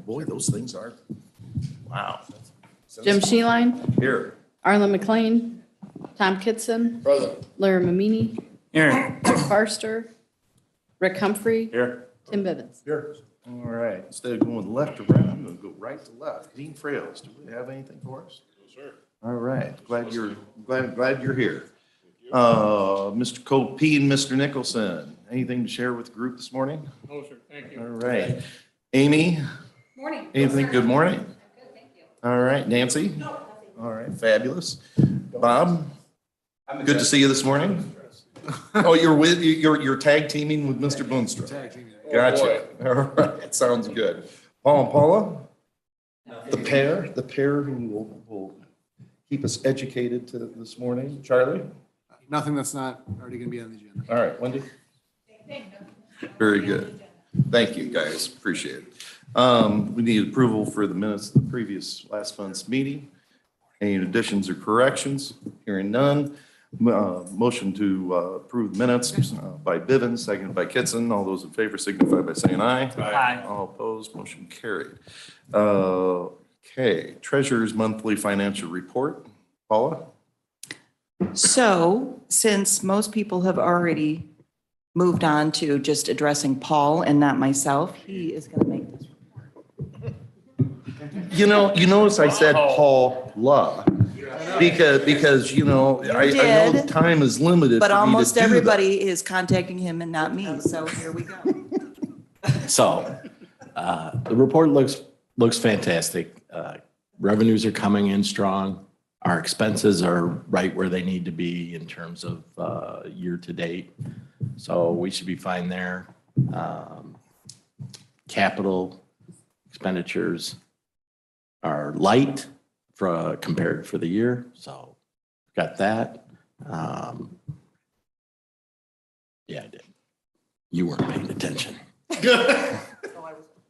boy, those things are, wow. Jim Sheeline, Here. Arlen McLean, Tom Kitson, Present. Larry Mamini, Here. Rick Farster, Rick Humphrey, Here. Tim Bivens. Here. All right, instead of going left to right, I'm gonna go right to left. Dean Frails, do we have anything for us? No, sir. All right, glad you're here. Mr. Copey and Mr. Nicholson, anything to share with the group this morning? No, sir. Thank you. All right. Amy? Morning. Anything? Good morning. Good, thank you. All right, Nancy? No. All right, fabulous. Bob? Good to see you this morning. Oh, you're tag teaming with Mr. Boonstra. Tag teaming. Gotcha. All right, sounds good. Paul and Paula? The pair who will keep us educated to this morning. Charlie? Nothing that's not already going to be on the agenda. All right, Wendy? Very good. Thank you, guys. Appreciate it. We need approval for the minutes of the previous last month's meeting. Any additions or corrections? Hearing none. Motion to approve the minutes by Bivens, seconded by Kitson. All those in favor signify by saying aye. Aye. All opposed, motion carried. Okay, Treasurer's Monthly Financial Report. Paula? So, since most people have already moved on to just addressing Paul and not myself, he is going to make this report. You notice I said Paula because I know did, time is limited. But for me to almost do that. everybody is contacting him and not me, so here we go. So the report looks fantastic. Revenues are coming in strong. Our expenses are right where they need to be in terms of year to date. So we should be fine there. Capital expenditures are light compared for the year. So got that. Yeah, I did. You weren't paying attention.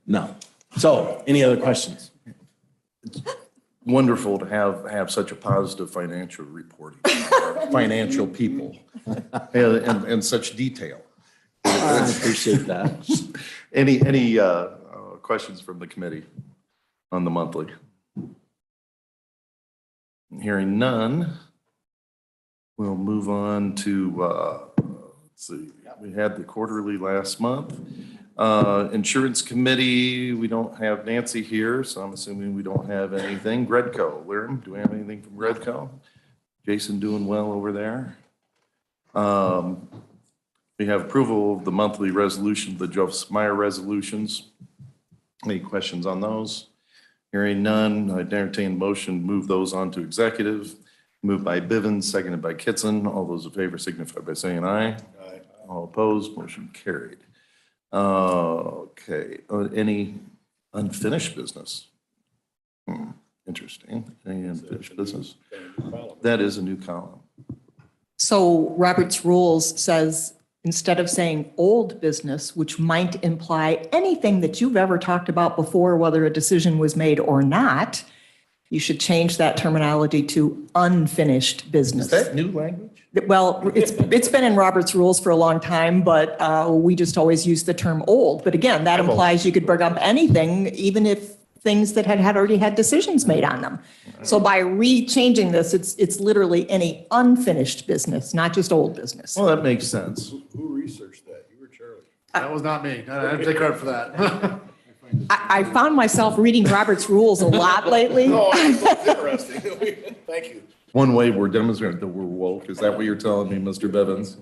No. So any other questions? Wonderful to have such a positive financial reporting, financial people, and such detail. I appreciate that. Any questions from the committee on the monthly? Hearing none, we'll move on to, let's see, we had the quarterly last month. Insurance committee, we don't have Nancy here, so I'm assuming we don't have anything. Gredco, Liram, do we have anything from Gredco? Jason doing well over there. We have approval of the monthly resolution, the Joseph Meyer resolutions. Any questions on those? Hearing none, I'd entertain a motion to move those on to executive. Moved by Bivens, seconded by Kitson. All those in favor signify by saying aye. Aye. All opposed, motion carried. Okay, any unfinished business? Interesting. Any unfinished business? That is a new column. So Robert's rules says, instead of saying old business, which might imply anything that you've ever talked about before, whether a decision was made or not, you should change that terminology to unfinished business. Is that new language? Well, it's been in Robert's rules for a long time, but we just always use the term old. But again, that implies you could bring up anything, even if things that had already had decisions made on them. So by re-changing this, it's literally any unfinished business, not just old business. Well, that makes sense. Who researched that? You or Charlie? That was not me. I didn't take credit for that. I found myself reading Robert's rules a lot lately. That's interesting. Thank you. One way we're demonstrating that we're woke, is that what you're telling me, Mr. Bivens?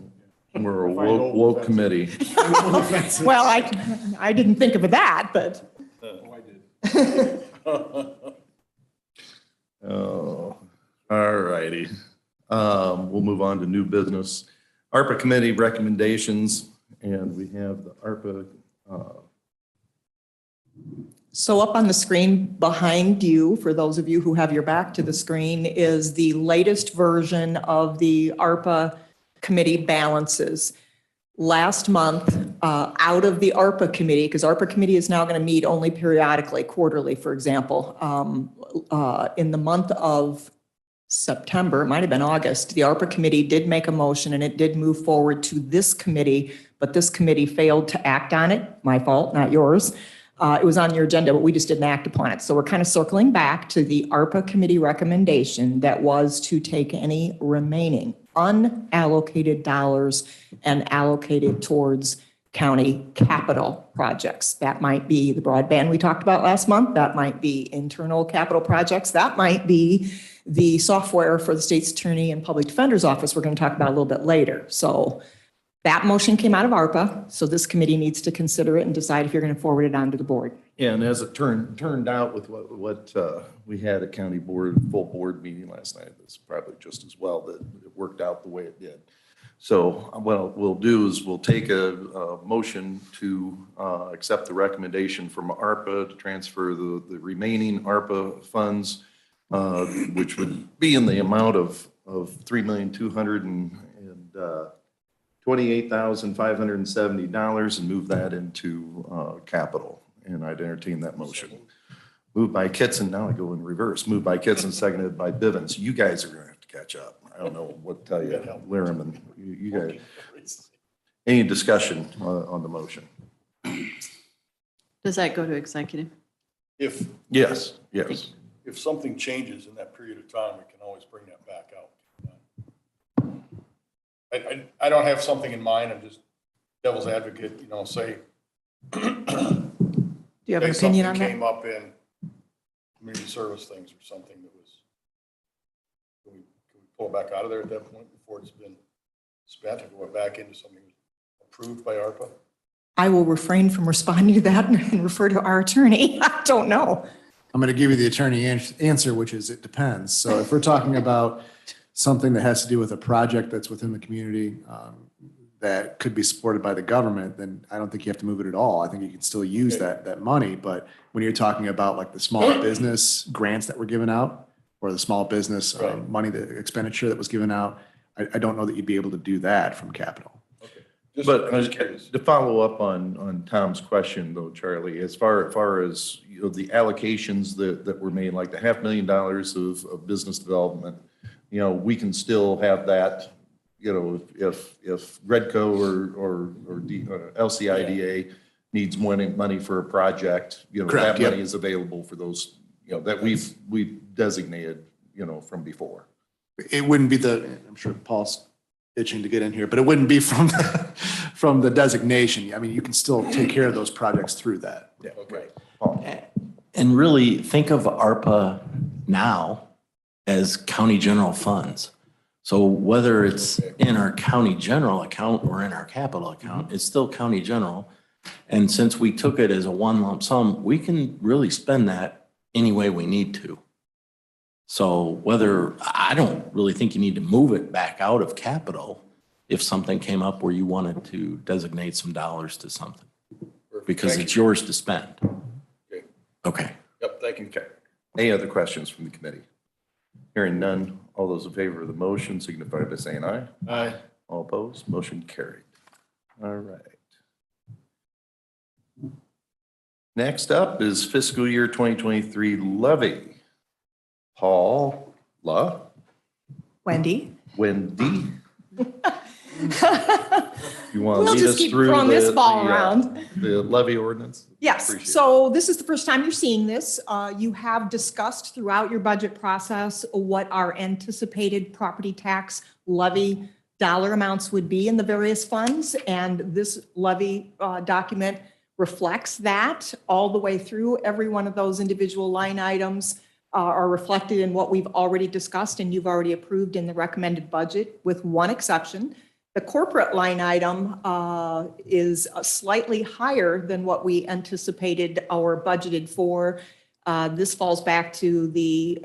We're a woke committee. Well, I didn't think of that, but. I did. Oh, all righty. We'll move on to new business. ARPA committee recommendations, and we have the ARPA. So up on the screen behind you, for those of you who have your back to the screen, is the latest version of the ARPA committee balances. Last month, out of the ARPA committee, because ARPA committee is now going to meet only periodically, quarterly, for example, in the month of September, it might have been August, the ARPA committee did make a motion and it did move forward to this committee, but this committee failed to act on it. My fault, not yours. It was on your agenda, but we just didn't act upon it. So we're kind of circling back to the ARPA committee recommendation that was to take any remaining unallocated dollars and allocate it towards county capital projects. That might be the broadband we talked about last month. That might be internal capital projects. That might be the software for the state's attorney and public defender's office we're going to talk about a little bit later. So that motion came out of ARPA, so this committee needs to consider it and decide if you're going to forward it on to the board. Yeah, and as it turned out with what we had at county board, full board meeting last night, it's probably just as well that it worked out the way it did. So what we'll do is we'll take a motion to accept the recommendation from ARPA to transfer the remaining ARPA funds, which would be in the amount of $3,228,570 and move that into capital. And I'd entertain that motion. Moved by Kitson, now I go in reverse. Moved by Kitson, seconded by Bivens. You guys are gonna have to catch up. I don't know what to tell you, Laram, and you guys. Any discussion on the motion? Does that go to executive? If Yes. something changes in that period of time, we can always bring that back out. I don't have something in mind, I'm just devil's advocate, say. Do you have an opinion on Something came that? up in community service things or something that was, can we pull it back out of there at that point before it's been spent and go back into something approved by ARPA? I will refrain from responding to that and refer to our attorney. I don't know. I'm going to give you the attorney answer, which is it depends. So if we're talking about something that has to do with a project that's within the community that could be supported by the government, then I don't think you have to move it at all. I think you can still use that money. But when you're talking about like the small business grants that were given out or the small business money, the expenditure that was given out, I don't know that you'd be able to do that from capital. But to follow up on Tom's question though, Charlie, as far as the allocations that were made, like the $500,000 of business development, we can still have that, if Redco or LCIDA needs money for a project, Correct, that money is available for those, that we've designated, from before. It wouldn't be I'm sure Paul's itching to get in here, but it wouldn't be from the designation. I mean, you can still take care of those projects through that. Yeah, Okay. And really think of ARPA now as county general funds. So whether it's in our county general account or in our capital account, it's still county general. And since we took it as a one lump sum, we can really spend that any way we need to. So I don't really think you need to move it back out of capital if something came up where you wanted to designate some dollars to something, because Thank it's you. yours to spend. Okay. Okay. Yep, thank you. Okay. Any other questions from the committee? Hearing none, all those in favor of the motion signify by saying aye. Aye. All opposed, motion carried. All right. Next up is fiscal year 2023 levy. Paula, Wendy? Wendy. You want to We'll lead just us keep through throwing this ball the around. the levy ordinance? Yes, Appreciate it. so this is the first time you're seeing this. You have discussed throughout your budget process what our anticipated property tax levy dollar amounts would be in the various funds. And this levy document reflects that all the way through. Every one of those individual line items are reflected in what we've already discussed and you've already approved in the recommended budget, with one exception. The corporate line item is slightly higher than what we anticipated or budgeted for. This falls back to the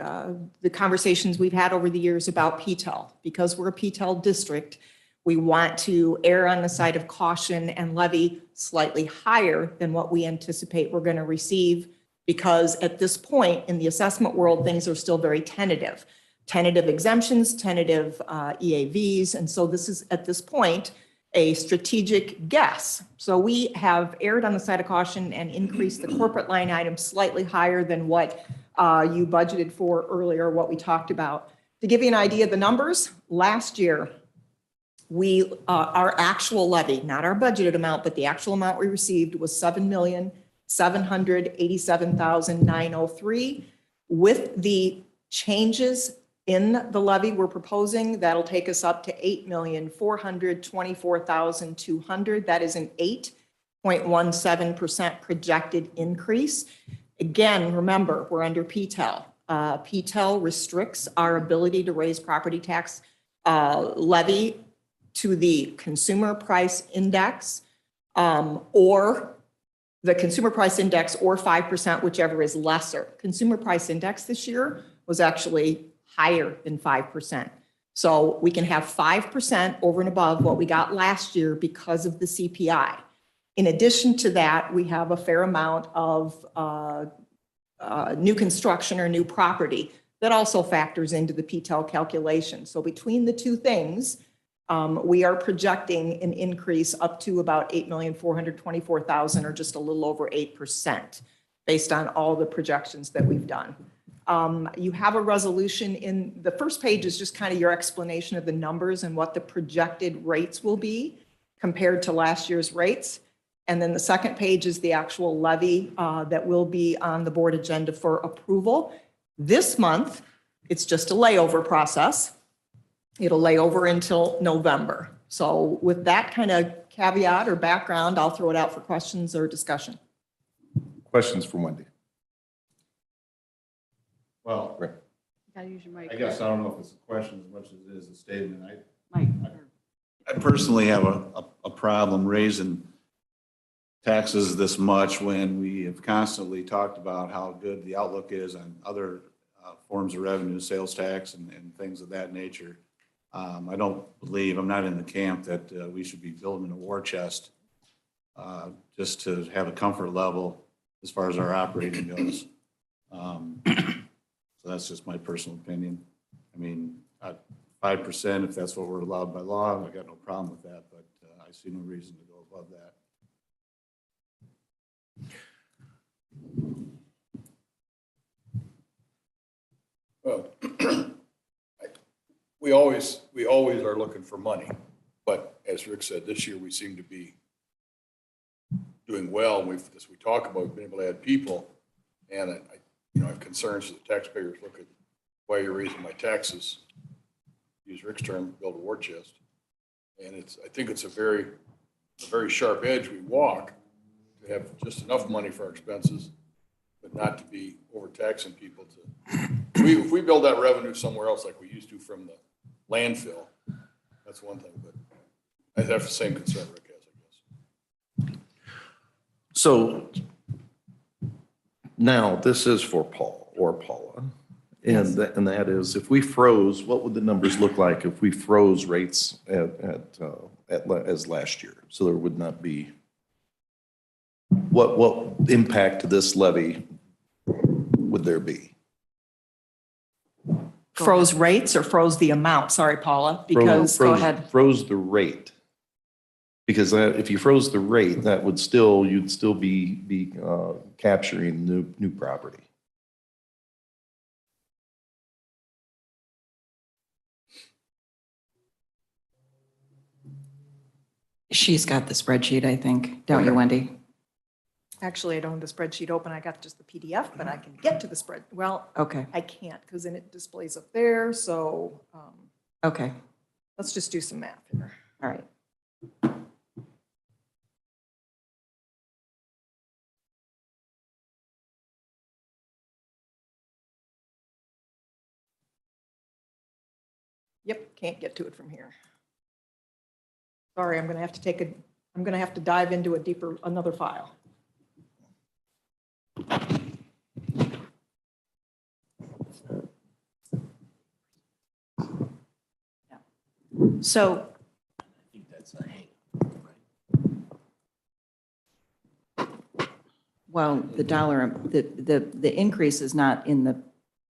conversations we've had over the years about PTEL. Because we're a PTEL district, we want to err on the side of caution and levy slightly higher than what we anticipate we're going to receive, because at this point in the assessment world, things are still very tentative. Tentative exemptions, tentative EAVs. And so this is, at this point, a strategic guess. So we have erred on the side of caution and increased the corporate line item slightly higher than what you budgeted for earlier, what we talked about. To give you an idea of the numbers, last year, our actual levy, not our budgeted amount, but the actual amount we received was $7,250,000. $787,903. With the changes in the levy we're proposing, that'll take us up to $8,424,200. That is an 8.17% projected increase. Again, remember, we're under PTEL. PTEL restricts our ability to raise property tax levy to the consumer price index or the consumer price index or 5%, whichever is lesser. Consumer price index this year was actually higher than 5%. So we can have 5% over and above what we got last year because of the CPI. In addition to that, we have a fair amount of new construction or new property that also factors into the PTEL calculation. So between the two things, we are projecting an increase up to about $8,424,000 or just a little over 8% based on all the projections that we've done. You have a resolution in the first page is just kind of your explanation of the numbers and what the projected rates will be compared to last year's rates. And then the second page is the actual levy that will be on the board agenda for approval. This month, it's just a layover process. It'll lay over until November. So with that kind of caveat or background, I'll throw it out for questions or discussion. Questions for Wendy? Well, Gotta use your mic. I guess I don't know if it's a question as much as it is a statement. Mike. I personally have a problem raising taxes this much when we have constantly talked about how good the outlook is on other forms of revenue, sales tax and things of that nature. I don't believe, I'm not in the camp that we should be building a war chest just to have a comfort level as far as our operating goes. So that's just my personal opinion. I mean, 5%, if that's what we're allowed by law, I got no problem with that, but I see no reason to go above that. Well, we always are looking for money, but as Rick said, this year we seem to be doing well. As we talk about, we've been able to add people, and I have concerns that the taxpayers look at why you're raising my taxes. Use Rick's term, build a war chest, and I think it's a very sharp edge we walk to have just enough money for our expenses, but not to be overtaxing people. If we build that revenue somewhere else like we used to from the landfill, that's one thing, but I have the same concern Rick has, I guess. So now this is for Paul or Paula. And that is, if we froze, what would the numbers look like if we froze rates as last year? So there would not be, what impact to this levy would there be? Froze rates or froze the amount? Sorry, Paula, because, go ahead. Froze the rate. Because if you froze the rate, that would you'd still be capturing new property. She's got the spreadsheet, I think, don't you, Wendy? Actually, I don't have the spreadsheet open. I got just the PDF, but I can get to the spread. Well, Okay, I can't because then it displays up there. So okay, let's just do some math here. all right. Yep, can't get to it from here. Sorry, I'm going to have to dive into another file. So, I think that's a hang. well, the increase is not in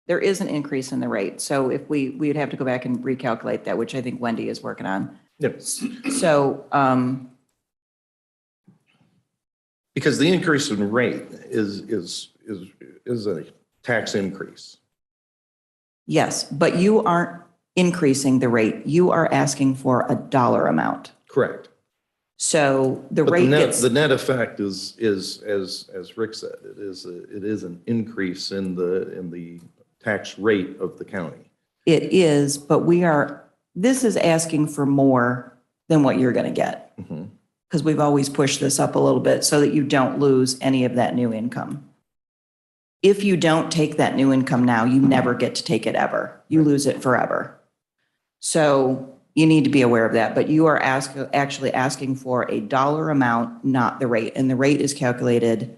there is an increase in the rate. So if we'd have to go back and recalculate that, which I think Wendy is working on. Yep. So, Because the increase in rate is a tax increase. yes, but you aren't increasing the rate. You are asking for a dollar amount. Correct. So the But rate gets, the net effect is, as Rick said, it is an increase in the tax rate of the county. it is, but this is asking for more than what you're going to get. Mhm. Because we've always pushed this up a little bit so that you don't lose any of that new income. If you don't take that new income now, you never get to take it ever. You lose it forever. So you need to be aware of that, but you are actually asking for a dollar amount, not the rate. And the rate is calculated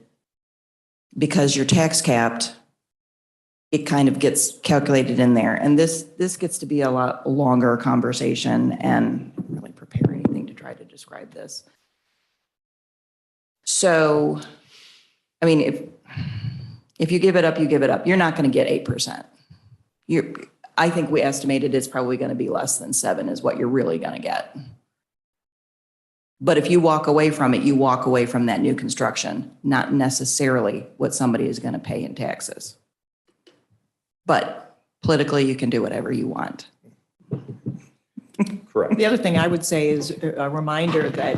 because you're tax capped. It kind of gets calculated in there. And this gets to be a lot longer conversation, and I didn't really prepare anything to try to describe this. So, I mean, if you give it up, you give it up. You're not going to get 8%. I think we estimated it's probably going to be less than 7 is what you're really going to get. But if you walk away from it, you walk away from that new construction, not necessarily what somebody is going to pay in taxes. But politically, you can do whatever you want. Correct. The other thing I would say is a reminder that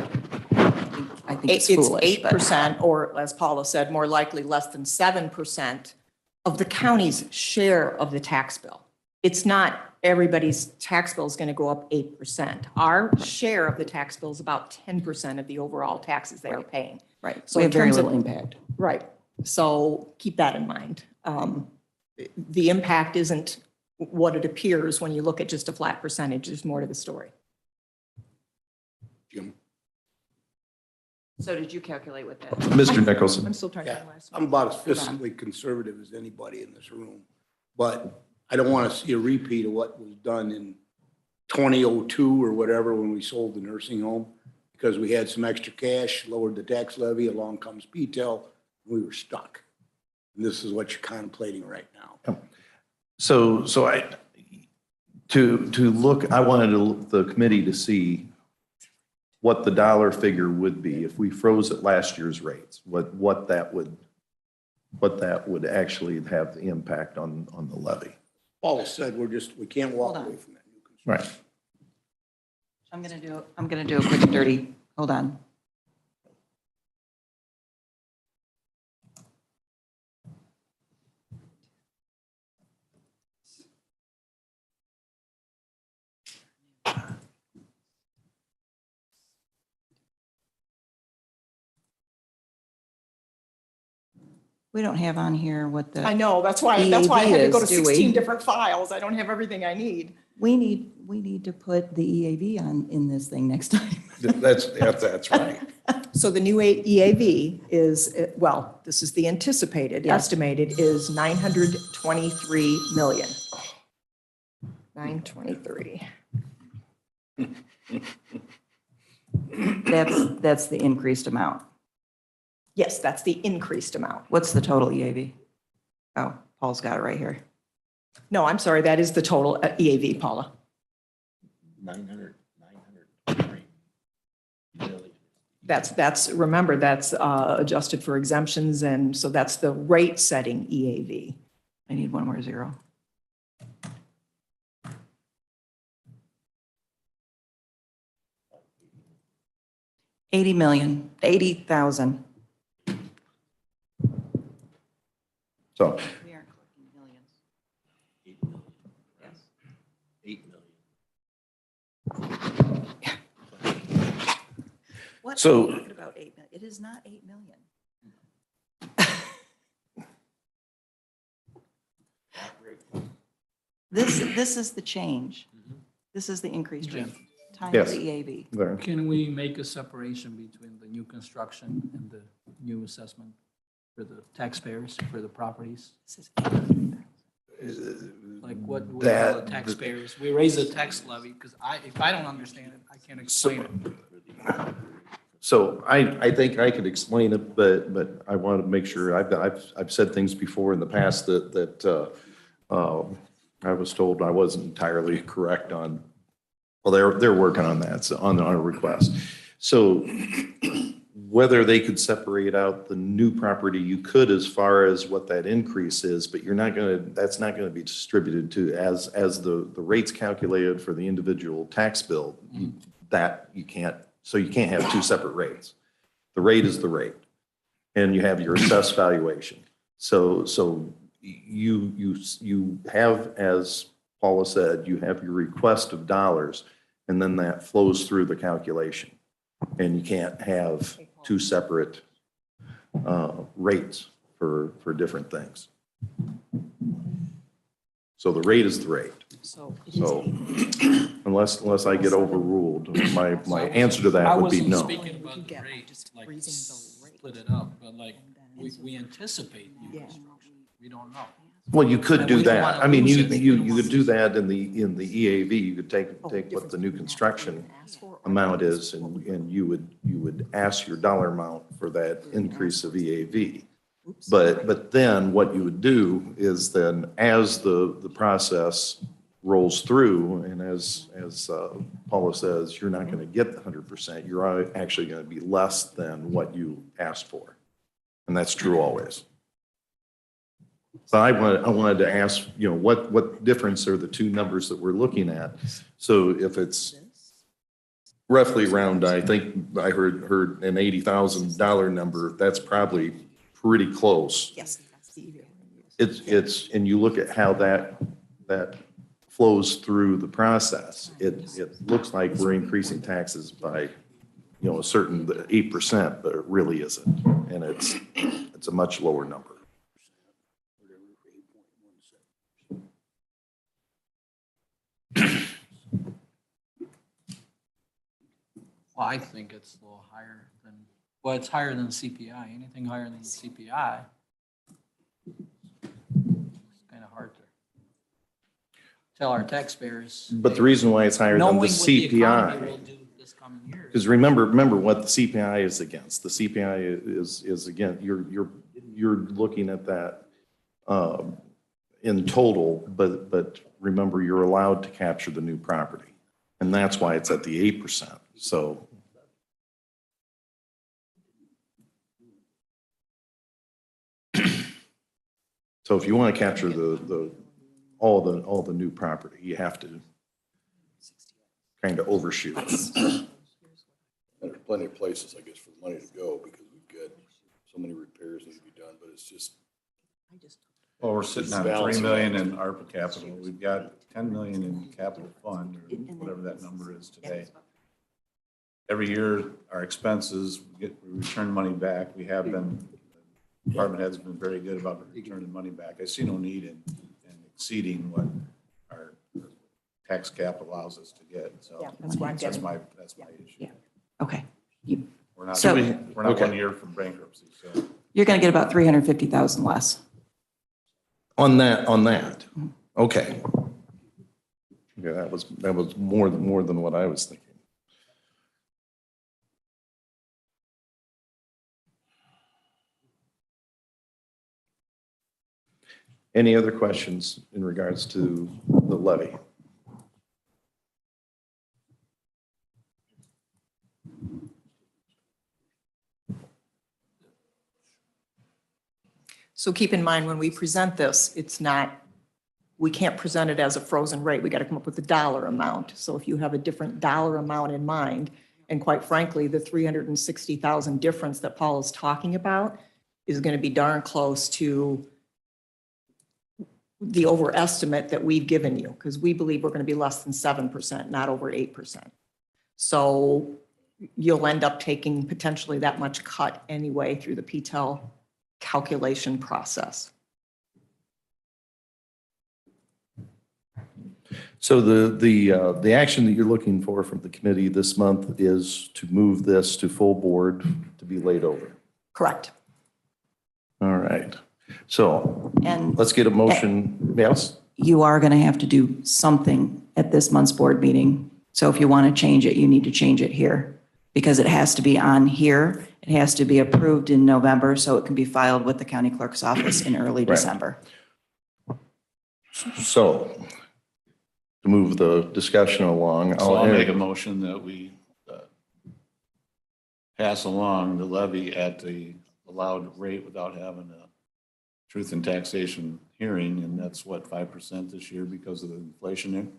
I think it's it's foolish. but- 8%, or as Paula said, more likely less than 7% of the county's share of the tax bill. It's not everybody's tax bill is going to go up 8%. Our share of the tax bill is about 10% of the overall taxes they are paying. Right. So We in have very terms of- little impact. Right. So keep that in mind. The impact isn't what it appears when you look at just a flat percentage. There's more to the story. Jim? So did you calculate with that? Mr. Nicholson. I'm still trying to Yeah, find the last I'm one. about as fiscally conservative as anybody in this room, but I don't want to see a repeat of what was done in 2002 or whatever when we sold the nursing home, because we had some extra cash, lowered the tax levy, along comes P-TEL, we were stuck. And this is what you're contemplating right now. So I wanted the committee to see what the dollar figure would be if we froze at last year's rates, what that would actually have the impact on the levy. Paul said we can't walk Hold on. away from that new construction. Right. I'm gonna do a quick and dirty. Hold on. We don't have on here what I the, know, that's why I had to go to EAV is, do we? 16 different files. I don't have everything I need. we need to put the EAV on in this thing next time. That's right. So the new EAV is, well, this is the anticipated, Yeah. estimated is 923 million. 923. That's the increased amount. Yes, that's the increased amount. What's the total EAV? Oh, Paul's got it right here. No, I'm sorry, that is the total EAV, Paula. 903 million. Remember, that's adjusted for exemptions, and so that's the rate setting EAV. I need one more zero. $80,000. So We aren't collecting millions. 8 million. Yes. 8 million. What So- are you talking about 8 million? It is not 8 million. This is the change. This is the increased rate times Yes. the EAV. there. Can we make a separation between the new construction and the new assessment for the taxpayers, for the properties? This is 800,000. Like what would all the That- taxpayers, we raise the tax levy, because if I don't understand it, I can't explain it. So I think I could explain it, but I want to make sure, I've said things before in the past that I was told I wasn't entirely correct on, well, they're working on that, so on a request. So whether they could separate out the new property, you could as far as what that increase is, but that's not going to be distributed to as the rates calculated for the individual tax bill, that you can't So you can't have two separate rates. The rate is the rate. And you have your assessed valuation. So you have, as Paula said, you have your request of dollars, and then that flows through the calculation. And you can't have two separate rates for different things. So the rate is the rate. So unless I get overruled, my answer to that would be I no. wasn't speaking about the rate, like split it up, but like we anticipate new construction. We don't know. Well, you could And do we don't that. wanna I mean, lose you it. could do that in the EAV. You could take what the new construction amount is, and you would ask your dollar amount for that increase of EAV. But then what you would do is then, as the process rolls through, and as Paula says, you're not going to get the 100%. You're actually going to be less than what you asked for. And that's true always. So I wanted to ask, what difference are the two numbers that we're looking at? So if it's roughly around, I think I heard an $80,000 number, that's probably pretty close. Yes. It's, and you look at how that flows through the process. It looks like we're increasing taxes by, a certain 8%, but it really isn't. And it's a much lower number. Well, I think it's a little higher than, well, it's higher than CPI. Anything higher than CPI. It's kind of hard to tell our taxpayers. But the reason why it's higher than Knowing the what the economy will CPI, do this coming year. because remember what the CPI is against. The CPI is again, you're looking at that in total, but remember, you're allowed to capture the new property. And that's why it's at the 8%. So if you want to capture all the new property, you have to kind of overshoot. There's plenty of places, I guess, for the money to go because we've got so many repairs need to be done, but it's just. Well, we're sitting on 3 million in ARPA capital. We've got 10 million in capital fund, or whatever that number is today. Every year, our expenses, we return money back. We have been, department heads have been very good about returning money back. I see no need in exceeding what our tax cap allows us to get. So Yeah, that's why I'm that's getting. my issue. Yeah. Okay. We're not, So- we're not Okay. 1 year from bankruptcy, so. You're going to get about 350,000 less. On that, okay. Yeah, that was more than what I was thinking. Any other questions in regards to the levy? So keep in mind, when we present this, it's not, we can't present it as a frozen rate. We got to come up with a dollar amount. So if you have a different dollar amount in mind, and quite frankly, the 360,000 difference that Paul is talking about is going to be darn close to the overestimate that we've given you, because we believe we're going to be less than 7%, not over 8%. So you'll end up taking potentially that much cut anyway through the PTEL calculation process. So the action that you're looking for from the committee this month is to move this to full board to be laid over. Correct. All right. So And let's get a motion. Yes? you are going to have to do something at this month's board meeting. So if you want to change it, you need to change it here because it has to be on here. It has to be approved in November so it can be filed with the county clerk's office in early December. So to move the discussion along. So I'll make a motion that we pass along the levy at the allowed rate without having a truth and taxation hearing, and that's what, 5% this year because of the inflation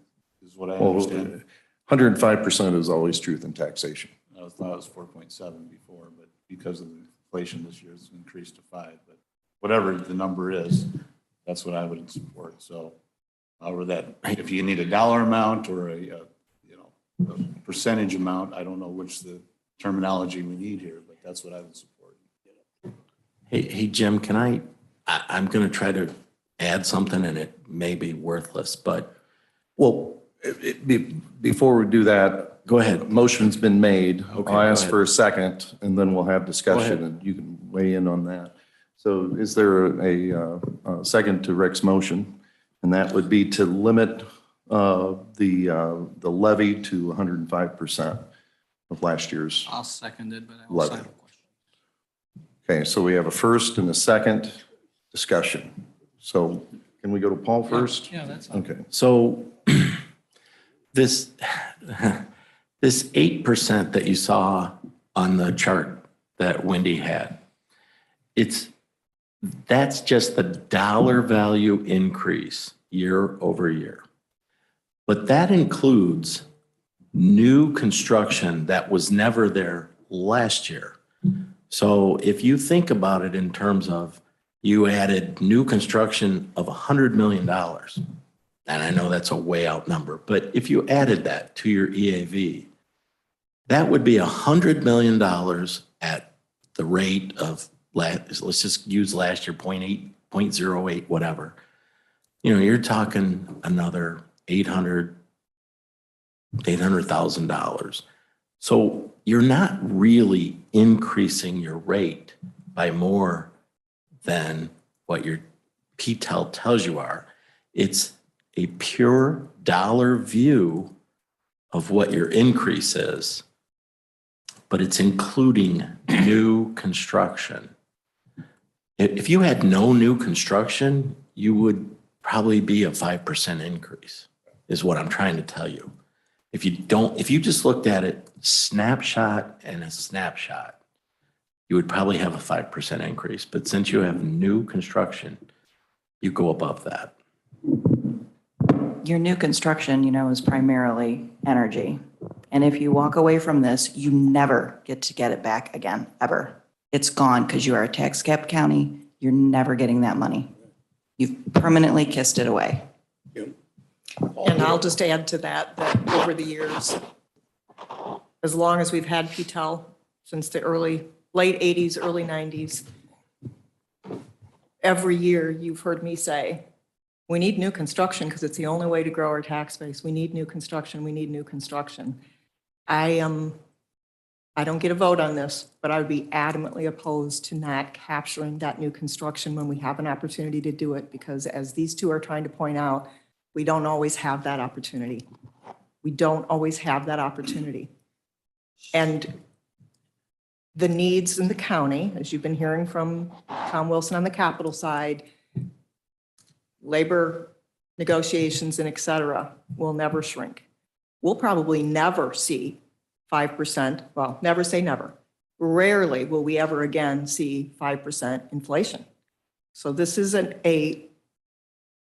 is what I understand. 105% is always truth in taxation. I thought it was 4.7 before, but because of the inflation this year, it's increased to 5. But whatever the number is, that's what I would support. So however that, if you need a dollar amount or a percentage amount, I don't know which the terminology we need here, but that's what I would support. Hey, Jim, I'm going to try to add something and it may be worthless, but Well, before we do that, go ahead. motion's been made. Okay, I'll go ask ahead. for a second and then we'll have discussion ahead. and you can weigh in on that. So is there a second to Rick's motion? And that would be to limit the levy to 105% of last year's. I'll second it, but I also Levy. have a question. Okay, so we have a first and a second discussion. So can we go to Paul first? Yeah, that's fine. Okay. So this 8% that you saw on the chart that Wendy had, that's just the dollar value increase year over year. But that includes new construction that was never there last year. So if you think about it in terms of you added new construction of $100 million, and I know that's a way out number, but if you added that to your EAV, that would be $100 million at the rate of, let's just use last year, 0.8, 0.08, whatever. You're talking another $800,000. So you're not really increasing your rate by more than what your PTEL tells you are. It's a pure dollar view of what your increase is, but it's including new construction. If you had no new construction, you would probably be a 5% increase, is what I'm trying to tell you. If you just looked at it snapshot and a snapshot, you would probably have a 5% increase. But since you have new construction, you go above that. Your new construction, is primarily energy. And if you walk away from this, you never get to get it back again, ever. It's gone because you are a tax cap county. You're never getting that money. You've permanently kissed it away. And I'll just add to that over the years, as long as we've had PTEL, since the late 80s, early 90s, every year you've heard me say, we need new construction because it's the only way to grow our tax base. We need new construction. We need new construction. I don't get a vote on this, but I would be adamantly opposed to not capturing that new construction when we have an opportunity to do it, because as these two are trying to point out, we don't always have that opportunity. We don't always have that opportunity. And the needs in the county, as you've been hearing from Tom Wilson on the capital side, labor negotiations and et cetera, will never shrink. We'll probably never see 5%, well, never say never. Rarely will we ever again see 5% inflation. So this isn't a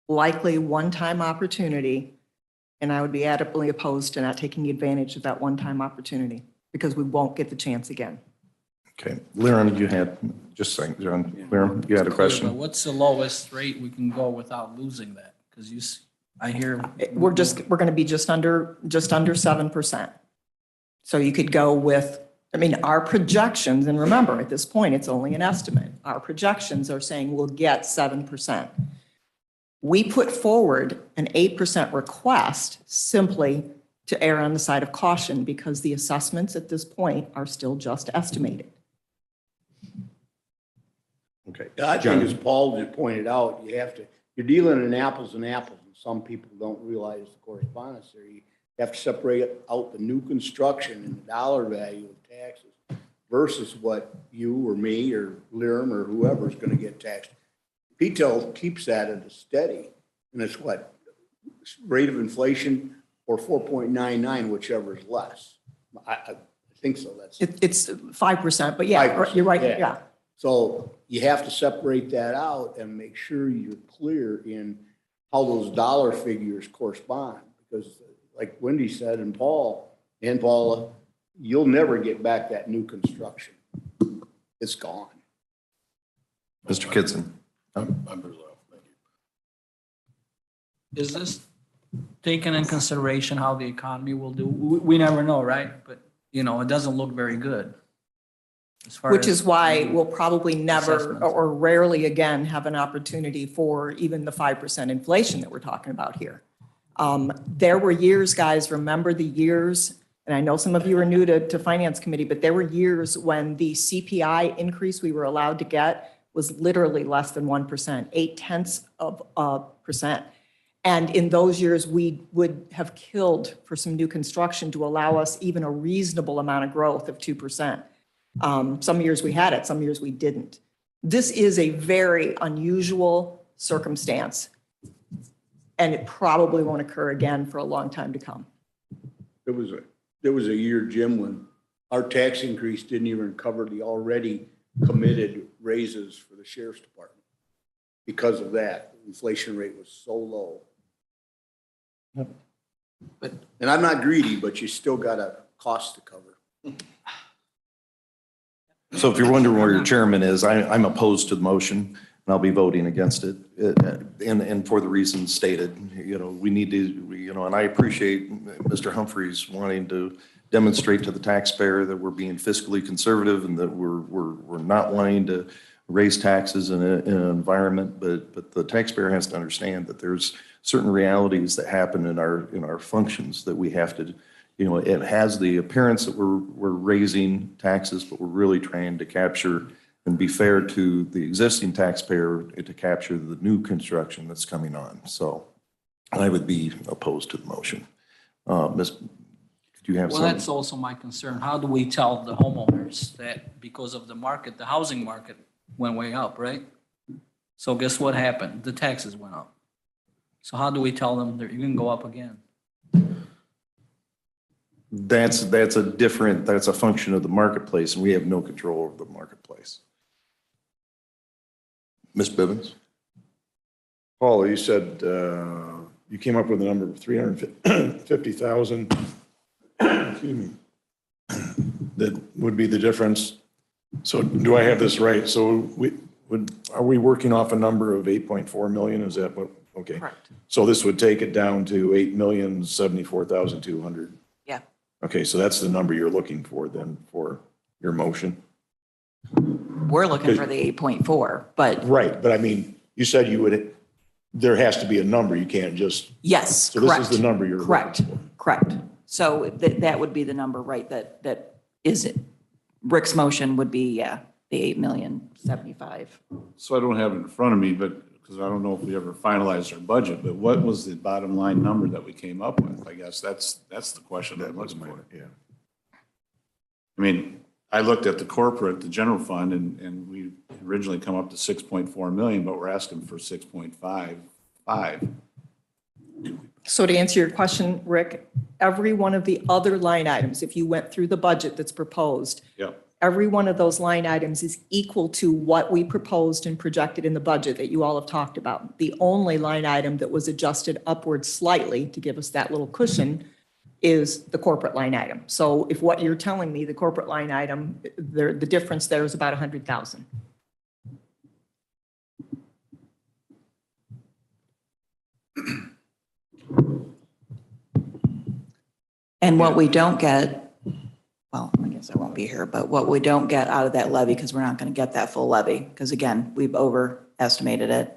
likely one-time opportunity, and I would be adamantly opposed to not taking advantage of that one-time opportunity because we won't get the chance again. Okay. Liren, you had, just saying, John, Liren, you had a But question? what's the lowest rate we can go without losing that? Because I hear. We're going to be just under 7%. So you could go with, our projections, and remember, at this point, it's only an estimate. Our projections are saying we'll get 7%. We put forward an 8% request simply to err on the side of caution because the assessments at this point are still just estimated. Okay. I think as Paul just pointed out, you're dealing in apples and apples, and some people don't realize the correspondence there. You have to separate out the new construction and the dollar value of taxes versus what you or me or Liram or whoever is going to get taxed. PTEL keeps that at a steady, and it's what? Rate of inflation or 4.99, whichever is less. I think so. It's 5%, but yeah, 5%, you're right, yeah. yeah. So you have to separate that out and make sure you're clear in how those dollar figures correspond. Because like Wendy said, and Paul and Paula, you'll never get back that new construction. It's gone. Mr. Kitson. I'm pretty low. Thank you. Is this taken in consideration how the economy will do? We never know, right? But, you know, it doesn't look very good. As far Which as- is why we'll probably never Assessments. or rarely again have an opportunity for even the 5% inflation that we're talking about here. There were years, guys, remember the years, and I know some of you are new to Finance Committee, but there were years when the CPI increase we were allowed to get was literally less than 1%, 0.8%. And in those years, we would have killed for some new construction to allow us even a reasonable amount of growth of 2%. Some years we had it, some years we didn't. This is a very unusual circumstance, and it probably won't occur again for a long time to come. There was a year, Jim, when our tax increase didn't even cover the already committed raises for the sheriff's department. Because of that, the inflation rate was so low. And I'm not greedy, but you still got a cost to cover. So if you're wondering where your chairman is, I'm opposed to the motion, and I'll be voting against it. And for the reasons stated, you know, we need to, you know, and I appreciate Mr. Humphreys wanting to demonstrate to the taxpayer that we're being fiscally conservative and that we're not wanting to raise taxes in an environment, but the taxpayer has to understand that there's certain realities that happen in our functions that we have to, you know, it has the appearance that we're raising taxes, but we're really trying to capture and be fair to the existing taxpayer to capture the new construction that's coming on. So I would be opposed to the motion. Ms., do you have Well, something? that's also my concern. How do we tell the homeowners that because of the market, the housing market went way up, right? So guess what happened? The taxes went up. So how do we tell them that you can go up again? That's a function of the marketplace, and we have no control over the marketplace. Ms. Bivens? Paul, you said you came up with a number of 350,000. Excuse me. That would be the difference. So do I have this right? So are we working off a number of 8.4 million? Is that what? Okay. Correct. So this would take it down to 8,074,200. Yeah. Okay, so that's the number you're looking for then for your motion? We're looking for the 8.4, but Right, but I mean, you said there has to be a number. You can't just, yes, so this correct. is the number you're looking Correct, for. correct. So that would be the number, right, that is it. Rick's motion would be, yeah, the 8,075,000. So I don't have it in front of me, but, because I don't know if we ever finalized our budget, but what was the bottom line number that we came up with? I guess that's the question I'm looking for. Yeah. I mean, I looked at the general fund, and we originally come up to 6.4 million, but we're asking for 6.55. So to answer your question, Rick, every one of the other line items, if you went through the budget that's proposed, Yep. every one of those line items is equal to what we proposed and projected in the budget that you all have talked about. The only line item that was adjusted upward slightly to give us that little cushion is the corporate line item. So if what you're telling me, the corporate line item, the difference there is about 100,000. And what we don't get, well, I guess I won't be here, but what we don't get out of that levy, because we're not going to get that full levy, because again, we've overestimated it,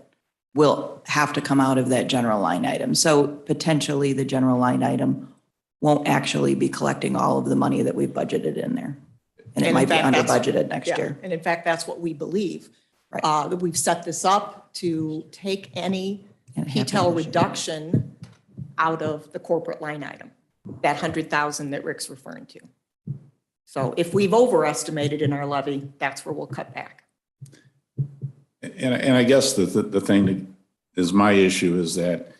will have to come out of that general line item. So potentially the general line item won't actually be collecting all of the money that we've budgeted in there. And it in might be fact, under that's- budgeted next Yeah, year. and in fact, that's what we believe. Right. That we've set this up to take any And it happened PTEL this year. reduction out of the corporate line item, that 100,000 that Rick's referring to. So if we've overestimated in our levy, that's where we'll cut back. And I guess the thing that is my issue is that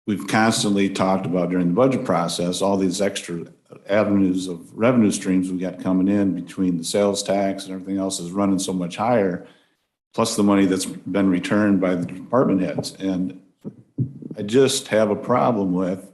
we've constantly talked about during the budget process, all these extra avenues of revenue streams we got coming in between the sales tax and everything else is running so much higher, plus the money that's been returned by the department heads. And I just have a problem with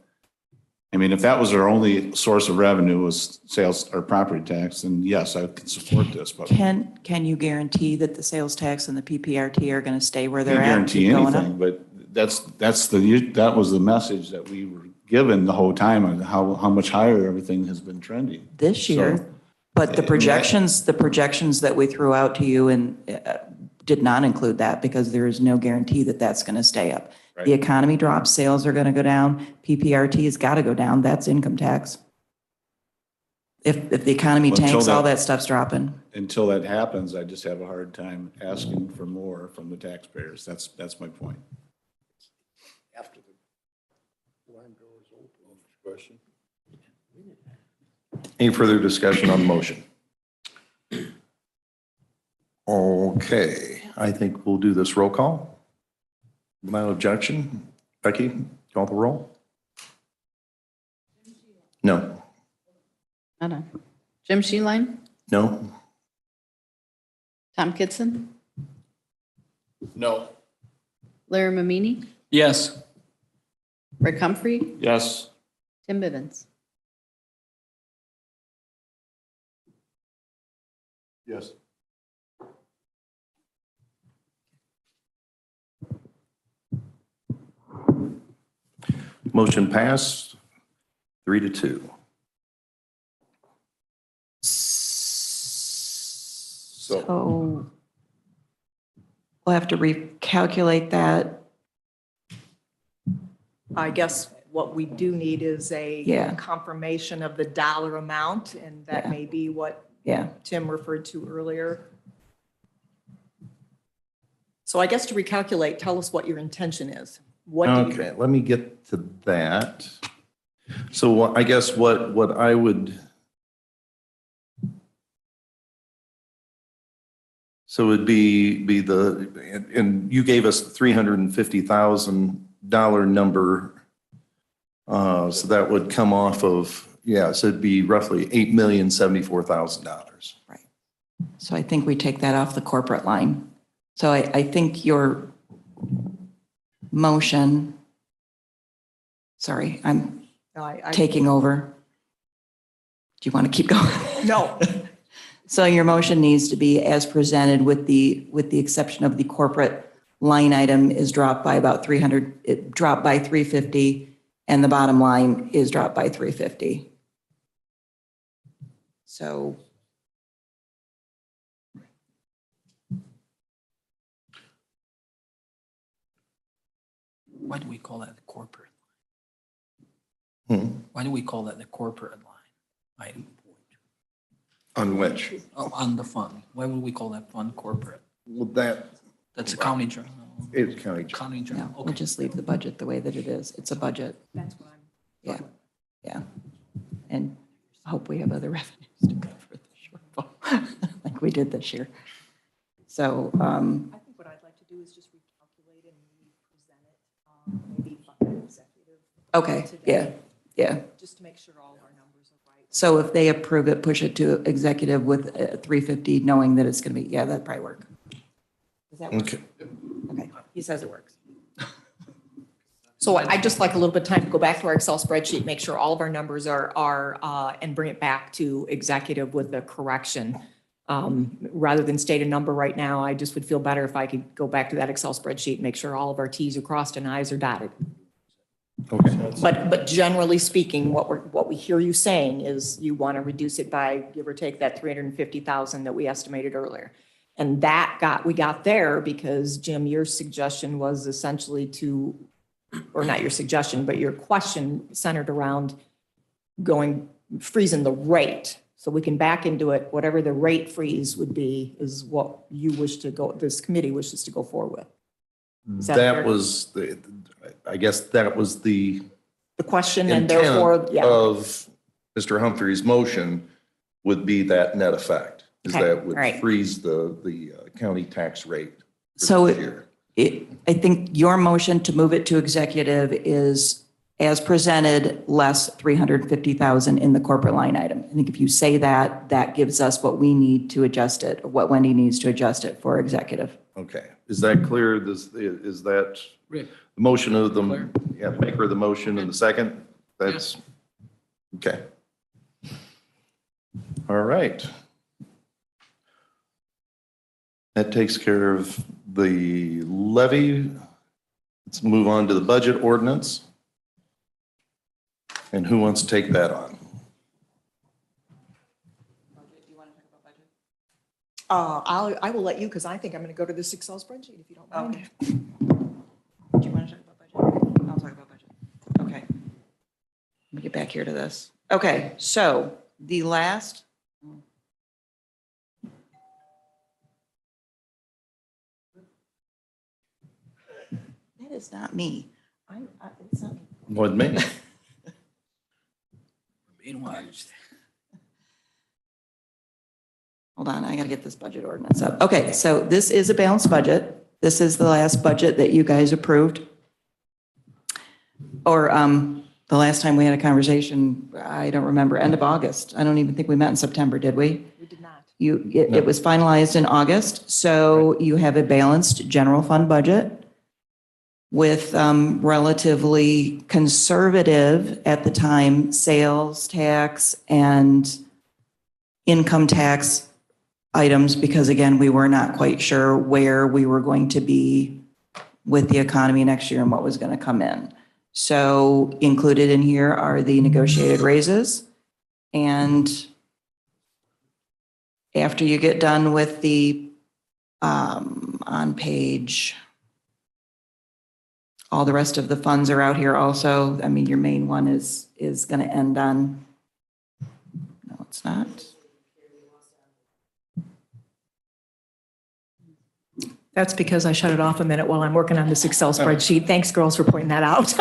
I mean, if that was our only source of revenue was sales or property tax, then yes, I could support this, but Can you guarantee that the sales tax and the PPRT are going to stay where I they're can't at? guarantee Keep going up? anything, but that was the message that we were given the whole time on how much higher everything has been trending. This year, So, but the and projections that we threw out to you and did not include that because there is no guarantee that that's going to stay up. Right. The economy drops, sales are going to go down, PPRT has got to go down, that's income tax. If the economy Until tanks, all that- that stuff's dropping. Until that happens, I just have a hard time asking for more from the taxpayers. That's my point. After the barn door is open. Question? Any further discussion on the motion? Okay, I think we'll do this roll call. Without objection. Becky, call the roll? No. Not on. Jim Sheeline, No? Tom Kitson, No. Larry Mamini, Yes. Rick Humphrey, Yes. Tim Bivens. Yes. Motion passed 3-2. So we'll have to recalculate that. I guess what we do need is a Yeah. confirmation of the dollar amount, and that Yeah. may be what Yeah. Tim referred to earlier. So I guess to recalculate, tell us what your intention is. What do you? Okay, let me get to that. So I guess what I would, so it'd be and you gave us the $350,000 number. So that would come off of, so it'd be roughly $8,074,000. Right. So I think we take that off the corporate line. So I think your motion, sorry, I'm taking over. Do you want to keep going? No. So your motion needs to be as presented with the exception of the corporate line item is dropped by about 300, it dropped by 350, and the bottom line is dropped by 350. So Why do we call that the corporate? Hmm. Why do we call that the corporate line item? On which? Oh, on the fund. Why would we call that fund corporate? Well, That's a county journal. it's county. County no, journal. we'll Okay. just leave the budget the way that it is. It's a budget. That's what I'm. Yeah, yeah. And I hope we have other revenues to cover the shortfall like we did this year. So, I think what I'd like to do is just recalculate and present it, maybe fund executive. okay, yeah, yeah. Just to make sure all of our numbers are right. So if they approve it, push it to executive with 350, knowing that it's going to be, yeah, that'd probably work. Does that work? Okay. Okay, he says it works. So I'd just like a little bit of time to go back to our Excel spreadsheet, make sure all of our numbers are, and bring it back to executive with the correction. Rather than state a number right now, I just would feel better if I could go back to that Excel spreadsheet, and make sure all of our Ts are crossed and Is are dotted. Okay. But generally speaking, what we hear you saying is you want to reduce it by, give or take, that 350,000 that we estimated earlier. And we got there because, Jim, your suggestion was essentially to, or not your suggestion, but your question centered around freezing the rate. So we can back into it, whatever the rate freeze would be is what you wish to go, this committee wishes to go forward with. Is that fair? That was I guess that was the The question, and intent therefore, yeah. of Mr. Humphrey's motion would be that net effect, is Okay, that would all right. freeze the county tax rate for So this year. I think your motion to move it to executive is as presented, less 350,000 in the corporate line item. I think if you say that, that gives us what we need to adjust it, or what Wendy needs to adjust it for executive. Okay, is that clear? Is that Rick, the motion of the Clear? maker of the motion and the second? That's Okay. All right. That takes care of the levy. Let's move on to the budget ordinance. And who wants to take that on? I will let you, because I think I'm going to go to this Excel spreadsheet if you don't mind. Okay. Do you want to talk about budget? I'll talk about budget. Okay. Let me get back here to this. Okay, so the last. That is not me. It's not me. With me? Being watched. Hold on, I got to get this budget ordinance up. Okay, so this is a balanced budget. This is the last budget that you guys approved. Or the last time we had a conversation, I don't remember, end of August. I don't even think we met in September, did we? We did not. It was finalized in August, so you have a balanced general fund budget with relatively conservative, at the time, sales tax and income tax items, because again, we were not quite sure where we were going to be with the economy next year and what was going to come in. So included in here are the negotiated raises. And after you get done with the, on page, all the rest of the funds are out here also. I mean, your main one is going to end on, no, it's not. That's because I shut it off a minute while I'm working on this Excel spreadsheet. Thanks, girls, for pointing that out.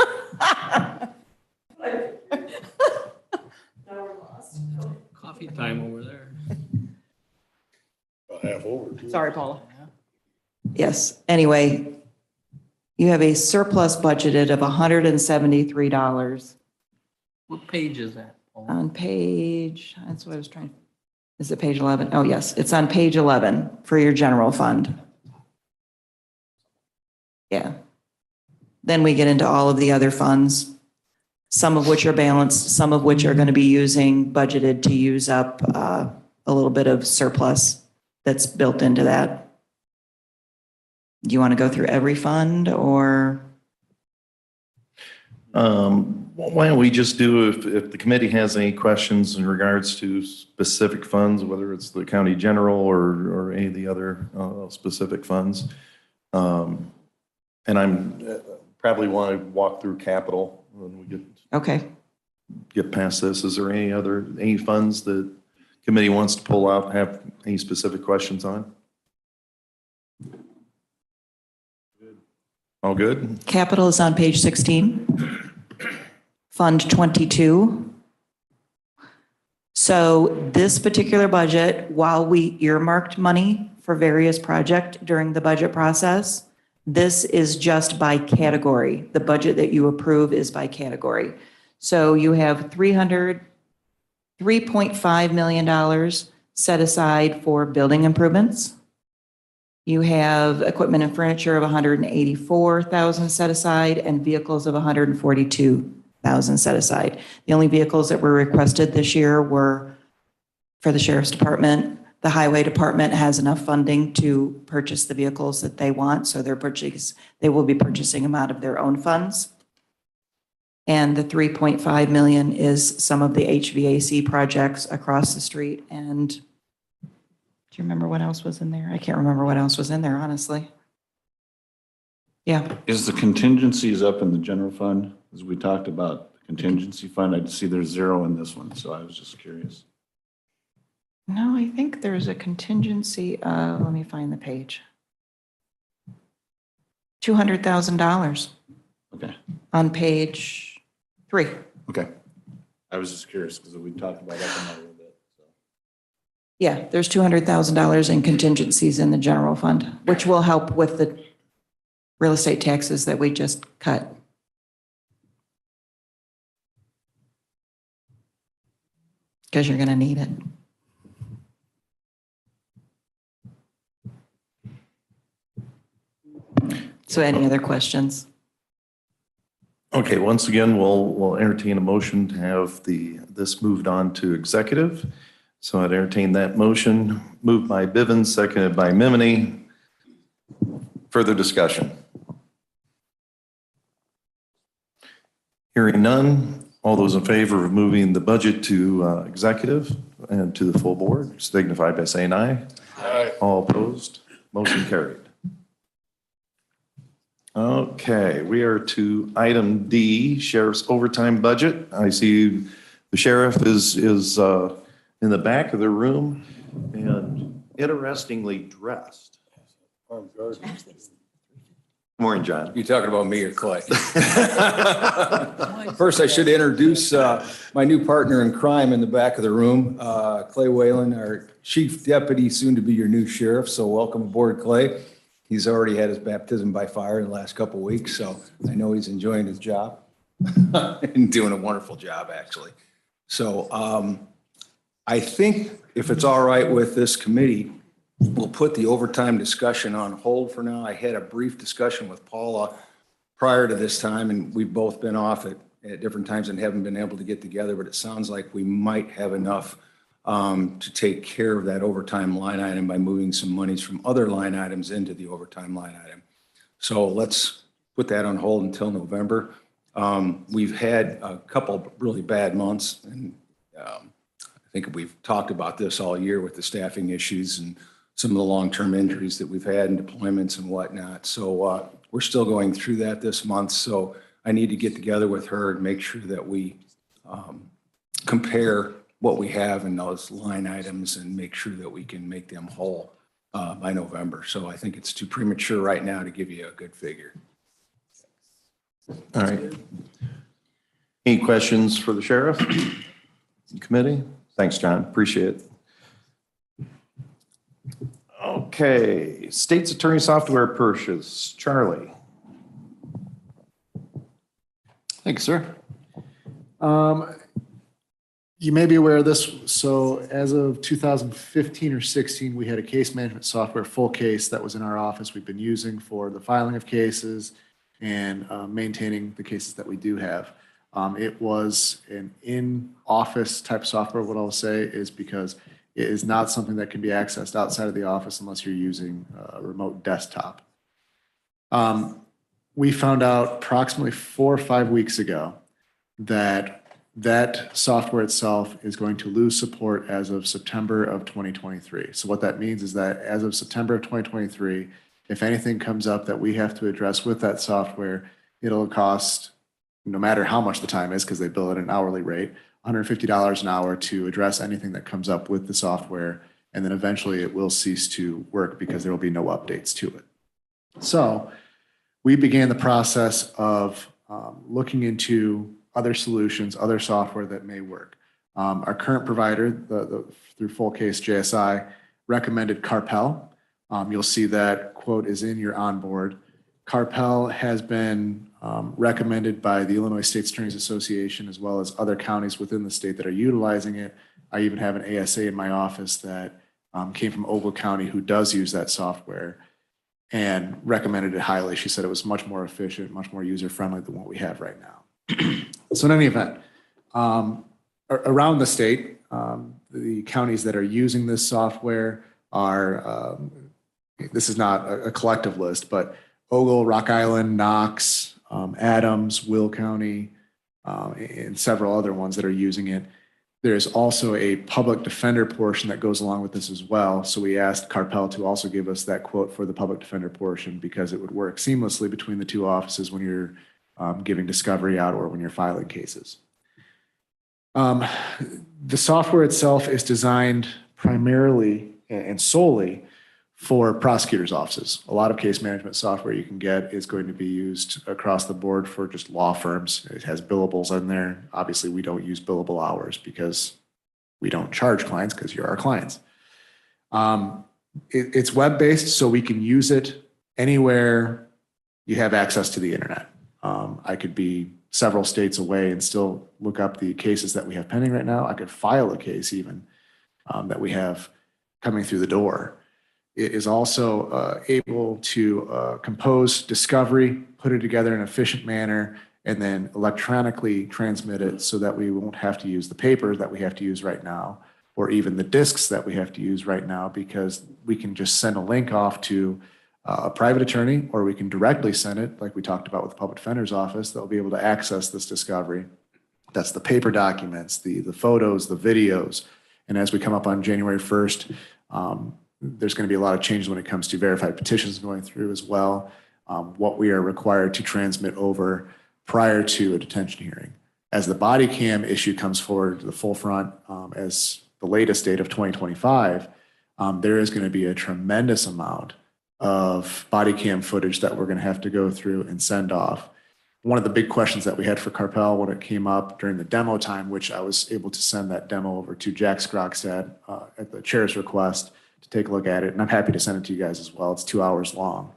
Coffee time over there. About half over, too. Sorry, Paula. Yes, anyway, you have a surplus budgeted of $173 What page is that, Paul? on page, that's what I was trying, is it page 11? Oh, yes, it's on page 11 for your general fund. Yeah. Then we get into all of the other funds, some of which are balanced, some of which are going to be budgeted to use up a little bit of surplus that's built into that. Do you want to go through every fund or? Why don't we just do, if the committee has any questions in regards to specific funds, whether it's the county general or any of the other specific funds. And I'm probably want to walk through capital when we get past this. Is there any funds that committee wants to pull out, have any specific questions on? All good? Capital is on page 16. Fund 22. So this particular budget, while we earmarked money for various projects during the budget process, this is just by category. The budget that you approve is by category. So you have $3.5 million set aside for building improvements. You have equipment and furniture of $184,000 set aside and vehicles of $142,000 set aside. The only vehicles that were requested this year were for the sheriff's department. The highway department has enough funding to purchase the vehicles that they want, so they will be purchasing them out of their own funds. And the $3.5 million is some of the HVAC projects across the street. And do you remember what else was in there? I can't remember what else was in there, honestly. Yeah. Is the contingencies up in the general fund? As we talked about the contingency fund, I see there's zero in this one, so I was just curious. No, I think there's a contingency. Let me find the page. $200,000 Okay. on page 3. Okay. I was just curious because we talked about that a little bit. So. Yeah, there's $200,000 in contingencies in the general fund, which will help with the real estate taxes that we just cut. Because you're going to need it. So any other questions? Okay, once again, we'll entertain a motion to have this moved on to executive. So I'd entertain that motion, moved by Bivens, seconded by Mimini. Further discussion? Hearing none, all those in favor of moving the budget to executive and to the full board signify by saying aye. Aye. All opposed, motion carried. Okay, we are to item D, Sheriff's overtime budget. I see the sheriff is in the back of the room and interestingly dressed. Morning, John. You talking about me or Clay? First, I should introduce my new partner in crime in the back of the room, Clay Whalen, our chief deputy, soon to be your new sheriff. So welcome aboard, Clay. He's already had his baptism by fire in the last couple of weeks, so I know he's enjoying his job and doing a wonderful job, actually. So I think if it's all right with this committee, we'll put the overtime discussion on hold for now. I had a brief discussion with Paula prior to this time, and we've both been off at different times and haven't been able to get together, but it sounds like we might have enough to take care of that overtime line item by moving some monies from other line items into the overtime line item. So let's put that on hold until November. We've had a couple really bad months, and I think we've talked about this all year with the staffing issues and some of the long-term injuries that we've had and deployments and whatnot. So we're still going through that this month. So I need to get together with her and make sure that we compare what we have in those line items and make sure that we can make them whole by November. So I think it's too premature right now to give you a good figure. All right. Any questions for the sheriff? Committee? Thanks, John. Appreciate it. Okay, State's Attorney Software purchase. Charlie. Thanks, sir. You may be aware of this. So as of 2015 or 16, we had a case management software, Full Case, that was in our office we've been using for the filing of cases and maintaining the cases that we do have. It was an in-office type software. What I'll say is because it is not something that can be accessed outside of the office unless you're using a remote desktop. We found out approximately 4 or 5 weeks ago that software itself is going to lose support as of September of 2023. So what that means is that as of September of 2023, if anything comes up that we have to address with that software, it'll cost, no matter how much the time is, because they bill at an hourly rate, $150 an hour to address anything that comes up with the software. And then eventually it will cease to work because there will be no updates to it. So we began the process of looking into other solutions, other software that may work. Our current provider, through Full Case JSI, recommended Carpel. You'll see that quote is in your onboard. Carpel has been recommended by the Illinois State Attorneys Association as well as other counties within the state that are utilizing it. I even have an ASA in my office that came from Ogle County who does use that software and recommended it highly. She said it was much more efficient, much more user-friendly than what we have right now. So in any event, around the state, the counties that are using this software are, this is not a collective list, but Ogle, Rock Island, Knox, Adams, Will County, and several other ones that are using it. There's also a public defender portion that goes along with this as well. So we asked Carpel to also give us that quote for the public defender portion because it would work seamlessly between the two offices when you're giving discovery out or when you're filing cases. The software itself is designed primarily and solely for prosecutors' offices. A lot of case management software you can get is going to be used across the board for just law firms. It has billables in there. Obviously, we don't use billable hours because we don't charge clients because you're our clients. It's web-based, so we can use it anywhere you have access to the internet. I could be several states away and still look up the cases that we have pending right now. I could file a case even that we have coming through the door. It is also able to compose discovery, put it together in an efficient manner, and then electronically transmit it so that we won't have to use the paper that we have to use right now, or even the discs that we have to use right now, because we can just send a link off to a private attorney, or we can directly send it, like we talked about with the public defender's office, they'll be able to access this discovery. That's the paper documents, the photos, the videos. And as we come up on January 1st, there's going to be a lot of changes when it comes to verified petitions going through as well. What we are required to transmit over prior to a detention hearing. As the body cam issue comes forward to the full front as the latest date of 2025, there is going to be a tremendous amount of body cam footage that we're going to have to go through and send off. One of the big questions that we had for Carpel when it came up during the demo time, which I was able to send that demo over to Jack Skrogstad at the chair's request to take a look at it. And I'm happy to send it to you guys as well. It's 2 hours long.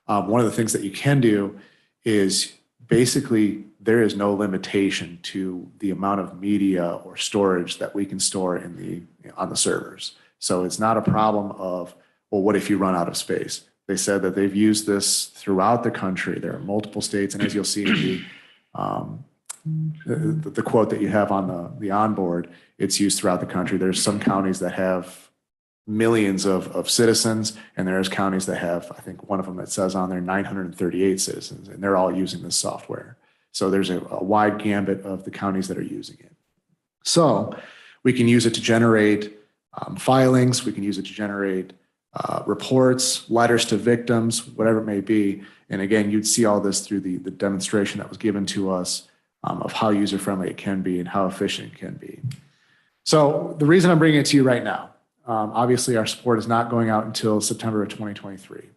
One of the things that you can do is basically there is no limitation to the amount of media or storage that we can store on the servers. So it's not a problem of, well, what if you run out of space? They said that they've used this throughout the country. There are multiple states, and as you'll see in the quote that you have on the onboard, it's used throughout the country. There's some counties that have millions of citizens, and there's counties that have, I think one of them that says on there 938 citizens, and they're all using this software. So there's a wide gambit of the counties that are using it. So we can use it to generate filings. We can use it to generate reports, letters to victims, whatever it may be. And again, you'd see all this through the demonstration that was given to us of how user-friendly it can be and how efficient it can be. So the reason I'm bringing it to you right now, obviously our support is not going out until September of 2023.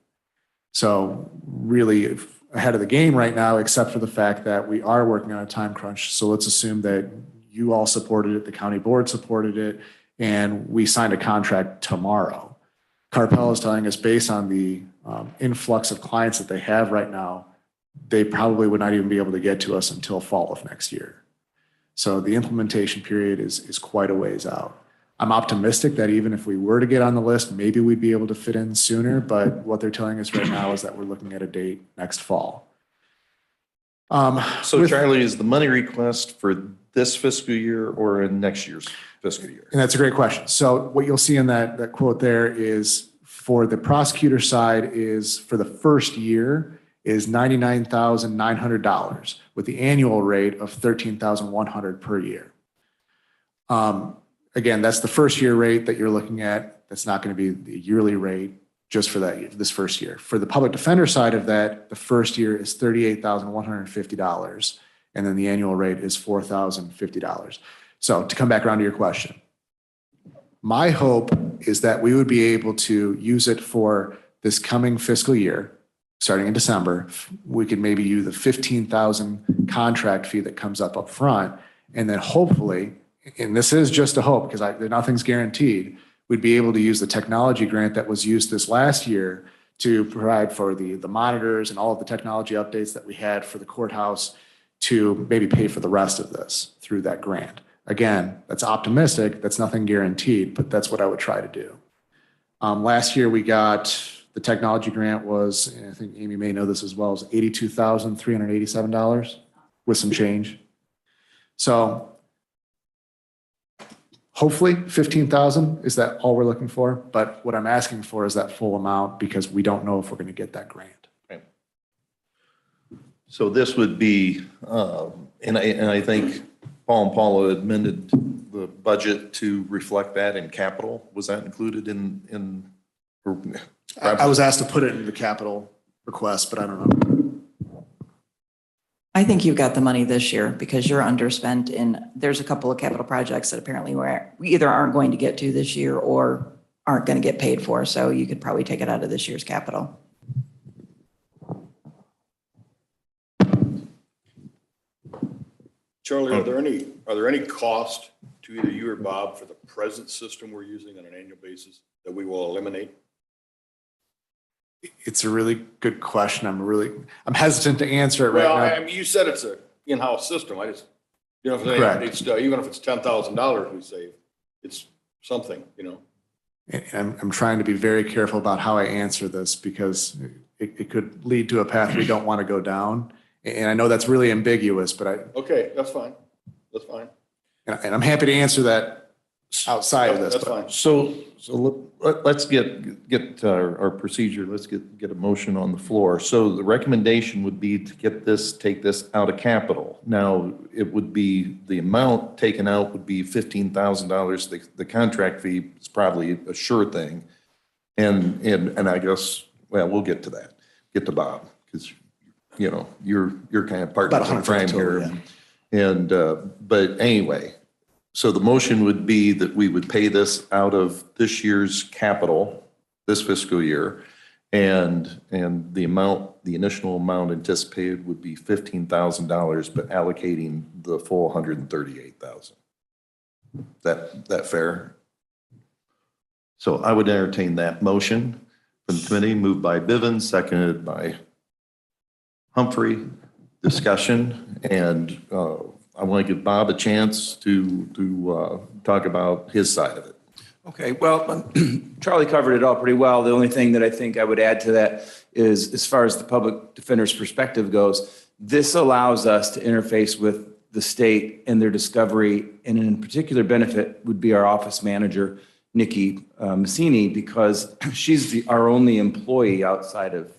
So really ahead of the game right now, except for the fact that we are working on a time crunch. So let's assume that you all supported it, the county board supported it, and we signed a contract tomorrow. Carpel is telling us based on the influx of clients that they have right now, they probably would not even be able to get to us until fall of next year. So the implementation period is quite a ways out. I'm optimistic that even if we were to get on the list, maybe we'd be able to fit in sooner, but what they're telling us right now is that we're looking at a date next fall. So Charlie, is the money request for this fiscal year or in next year's fiscal year? And that's a great question. So what you'll see in that quote there is for the prosecutor side is for the first year is $99,900 with the annual rate of $13,100 per year. Again, that's the first year rate that you're looking at. That's not going to be the yearly rate just for this first year. For the public defender side of that, the first year is $38,150. And then the annual rate is $4,050. So to come back around to your question, my hope is that we would be able to use it for this coming fiscal year, starting in December. We could maybe use the $15,000 contract fee that comes up front, and then hopefully, and this is just a hope because nothing's guaranteed, we'd be able to use the technology grant that was used this last year to provide for the monitors and all of the technology updates that we had for the courthouse to maybe pay for the rest of this through that grant. Again, that's optimistic. That's nothing guaranteed, but that's what I would try to do. Last year we got the technology grant was, and I think Amy may know this as well, was $82,387 with some change. So hopefully 15,000 is that all we're looking for, but what I'm asking for is that full amount because we don't know if we're going to get that grant. Okay. So this would be, and I think Paul and Paula amended the budget to reflect that in capital. Was that included in? I was asked to put it in the capital request, but I don't know. I think you've got the money this year because you're underspent there's a couple of capital projects that apparently we either aren't going to get to this year or aren't going to get paid for. So you could probably take it out of this year's capital. Charlie, are there any cost to either you or Bob for the present system we're using on an annual basis that we will eliminate? It's a really good question. I'm hesitant to answer it right now. Well, I mean, you said it's an in-house system. I just, even if it's $10,000 we save, it's something, And I'm trying to be very careful about how I answer this because it could lead to a path we don't want to go down. And I know that's really ambiguous, but Okay, that's fine. That's fine. and I'm happy to answer that outside of this. That's but- fine. So let's get our procedure, let's get a motion on the floor. So the recommendation would be to take this out of capital. Now, it would be, the amount taken out would be $15,000. The contract fee is probably a sure thing. And I guess, well, we'll get to that, get to Bob, because, you know, you're kind of partners in crime here. And, but anyway, so the motion would be that we would pay this out of this year's capital, this fiscal year. And the amount, the initial amount anticipated would be $15,000, but allocating the full $138,000. That fair? So I would entertain that motion from the committee, moved by Bivens, seconded by Humphrey. Discussion, and I want to give Bob a chance to talk about his side of it. Okay, well, Charlie covered it all pretty well. The only thing that I think I would add to that is, as far as the public defender's perspective goes, this allows us to interface with the state and their discovery, and in particular benefit would be our office manager, Nikki Massini, because she's our only employee outside of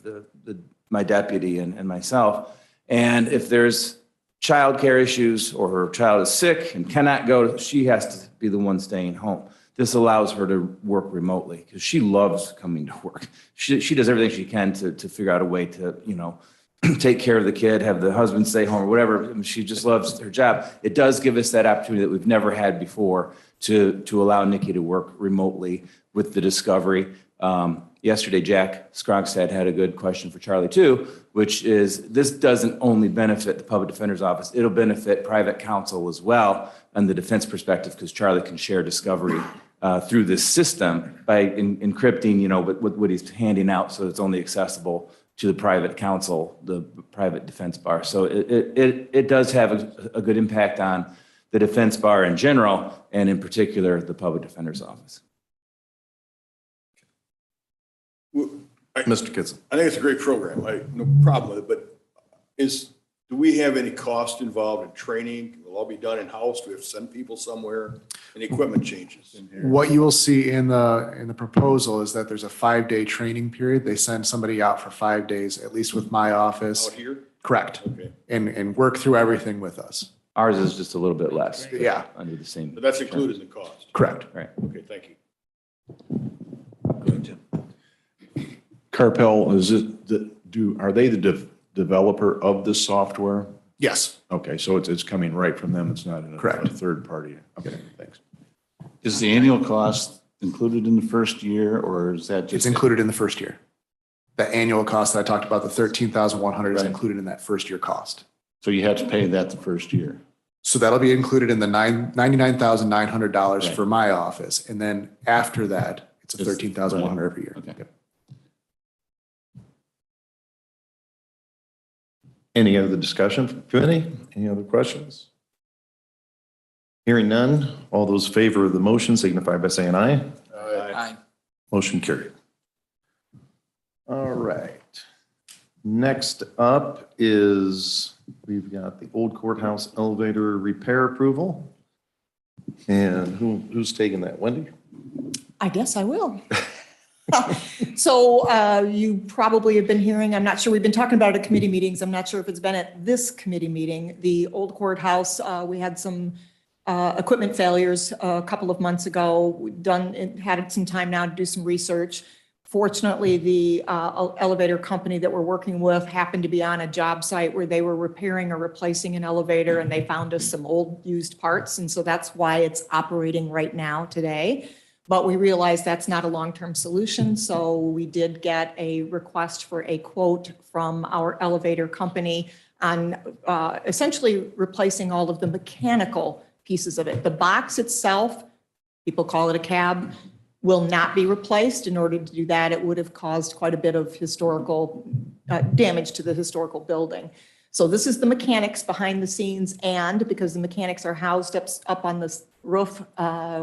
my deputy and myself. And if there's childcare issues or her child is sick and cannot go, she has to be the one staying home. This allows her to work remotely because she loves coming to work. She does everything she can to figure out a way to, you know, take care of the kid, have the husband stay home or whatever. I mean, she just loves her job. It does give us that opportunity that we've never had before to allow Nikki to work remotely with the discovery. Yesterday, Jack Skronkstad had a good question for Charlie too, which is this doesn't only benefit the public defender's office, it'll benefit private counsel as well on the defense perspective, because Charlie can share discovery through this system by encrypting, you know, what he's handing out, so it's only accessible to the private counsel, the private defense bar. So it does have a good impact on the defense bar in general, and in particular, the public defender's office. Mr. Kitson. I think it's a great program. No problem with it, but do we have any cost involved in training? Will all be done in-house? Do we have to send people somewhere? Any equipment changes? What you will see in the proposal is that there's a 5-day training period. They send somebody out for 5 days, at least with my office. Out here? Correct. Okay. And work through everything with us. Ours is just a little bit less. Yeah. Under the same. But that's included in the cost? Correct. Right. Okay, thank you. Carpel, are they the developer of this software? Yes. Okay, so it's coming right from them, it's not Correct. a third party. Okay, thanks. Is the annual cost included in the first year, or is that just? It's included in the first year. The annual cost that I talked about, the $13,100 is Right. included in that first year cost. So you have to pay that the first year? So that'll be included in the $99,900 Right. for my office. And then after that, it's a It's- $13,100 every year. Okay. Yep. Any other discussion from committee? Any other questions? Hearing none, all those in favor of the motion signify by saying aye. Aye. Motion carried. All right. Next up is, we've got the old courthouse elevator repair approval. And who's taking that? Wendy? I guess I will. So you probably have been hearing, I'm not sure, we've been talking about it at committee meetings. I'm not sure if it's been at this committee meeting. The old courthouse, we had some equipment failures a couple of months ago. We've had some time now to do some research. Fortunately, the elevator company that we're working with happened to be on a job site where they were repairing or replacing an elevator, and they found us some old used parts. And so that's why it's operating right now today. But we realized that's not a long-term solution. So we did get a request for a quote from our elevator company on essentially replacing all of the mechanical pieces of it. The box itself, people call it a cab, will not be replaced. In order to do that, it would have caused quite a bit of historical damage to the historical building. So this is the mechanics behind the scenes, and because the mechanics are housed up on the roof,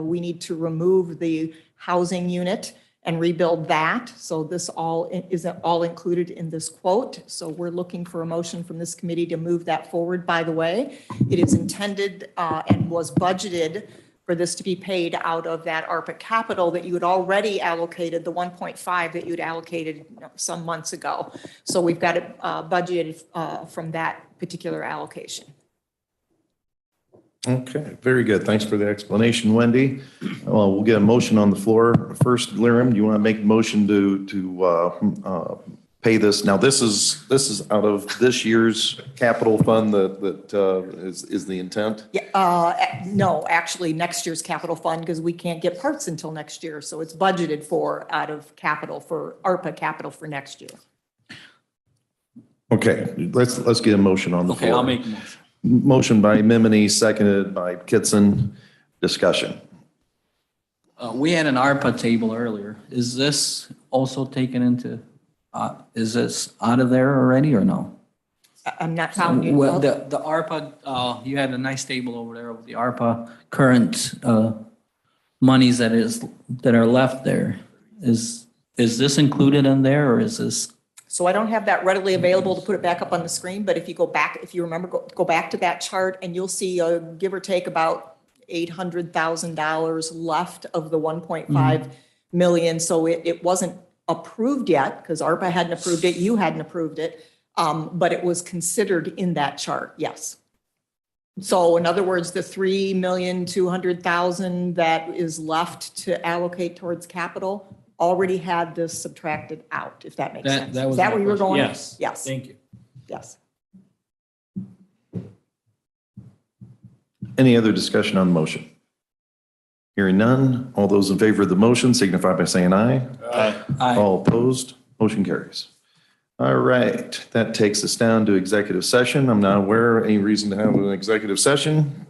we need to remove the housing unit and rebuild that. So this all is all included in this quote. So we're looking for a motion from this committee to move that forward. By the way, it is intended and was budgeted for this to be paid out of that ARPA capital that you had already allocated, the 1.5 that you'd allocated some months ago. So we've got it budgeted from that particular allocation. Okay, very good. Thanks for the explanation, Wendy. Well, we'll get a motion on the floor. First, Liram, do you want to make a motion to pay this? Now, this is out of this year's capital fund that is the intent? Yeah, no, actually, next year's capital fund, because we can't get parts until next year. So it's budgeted for out of capital for ARPA capital for next year. Okay, let's get a motion on the floor. Okay, I'll make a motion. Motion by Mimini, seconded by Kitson. Discussion. We had an ARPA table earlier. Is this also taken into, is this out of there already or no? I'm not following Well, you. the ARPA, you had a nice table over there of the ARPA current monies that are left there. Is this included in there or is this? So I don't have that readily available to put it back up on the screen, but if you go back, if you remember, go back to that chart and you'll see give or take about $800,000 left of the 1.5 million. So it wasn't approved yet because ARPA hadn't approved it, you hadn't approved it, but it was considered in that chart, yes. So in other words, the 3,200,000 that is left to allocate towards capital already had this subtracted out, if that makes sense. That was Is that my where you were question. going? Yes. Yes, Thank you. yes. Any other discussion on the motion? Hearing none, all those in favor of the motion signify by saying aye. Aye. All opposed, motion carries. All right, that takes us down to executive session. I'm not aware of any reason to have an executive session.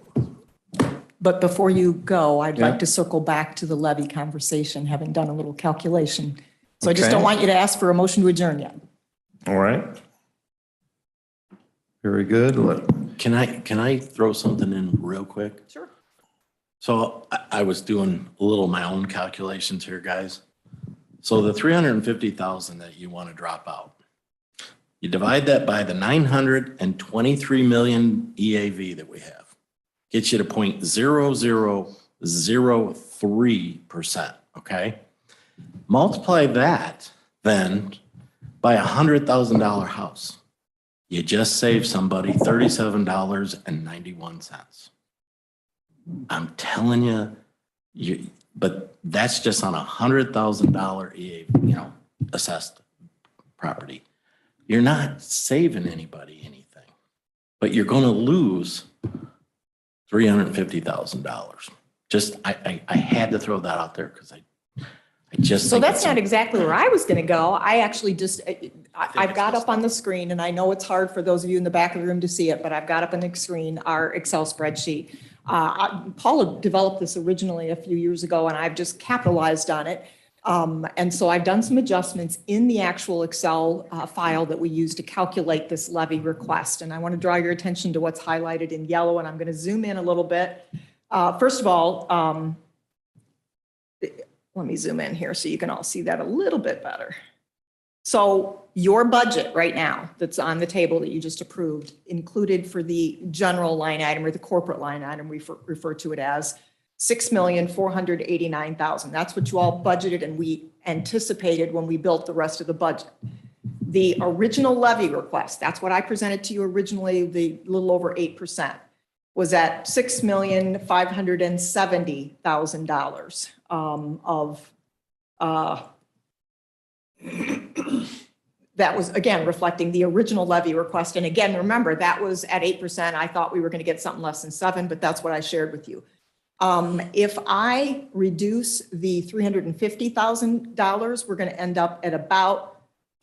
But before you go, I'd Yeah. like to circle back to the levy conversation, having done a little calculation. So I just Okay. don't want you to ask for a motion to adjourn yet. All right. Very good. Can I throw something in real quick? Sure. So I was doing a little my own calculations here, guys. So the 350,000 that you want to drop out, you divide that by the 923 million EAV that we have. Gets you to 0.0003%, okay? Multiply that then by $100,000 house. You just saved somebody $37.91. I'm telling you, but that's just on $100,000 EAV, assessed property. You're not saving anybody anything, but you're going to lose $350,000. Just, I had to throw that out there because I just. So think that's it's- not exactly where I was going to go. I actually just, I've got up on the screen, and I know it's hard for those of you in the back of the room to see it, but I've got up on the screen our Excel spreadsheet. Paula developed this originally a few years ago, and I've just capitalized on it. And so I've done some adjustments in the actual Excel file that we use to calculate this levy request. And I want to draw your attention to what's highlighted in yellow, and I'm going to zoom in a little bit. First of all, let me zoom in here so you can all see that a little bit better. So your budget right now that's on the table that you just approved included for the general line item or the corporate line item, we refer to it as, $6,489,000. That's what you all budgeted and we anticipated when we built the rest of the budget. The original levy request, that's what I presented to you originally, the little over 8%, was at $6,570,000 that was, again, reflecting the original levy request. And again, remember, that was at 8%. I thought we were going to get something less than 7%, but that's what I shared with you. If I reduce the $350,000, we're going to end up at about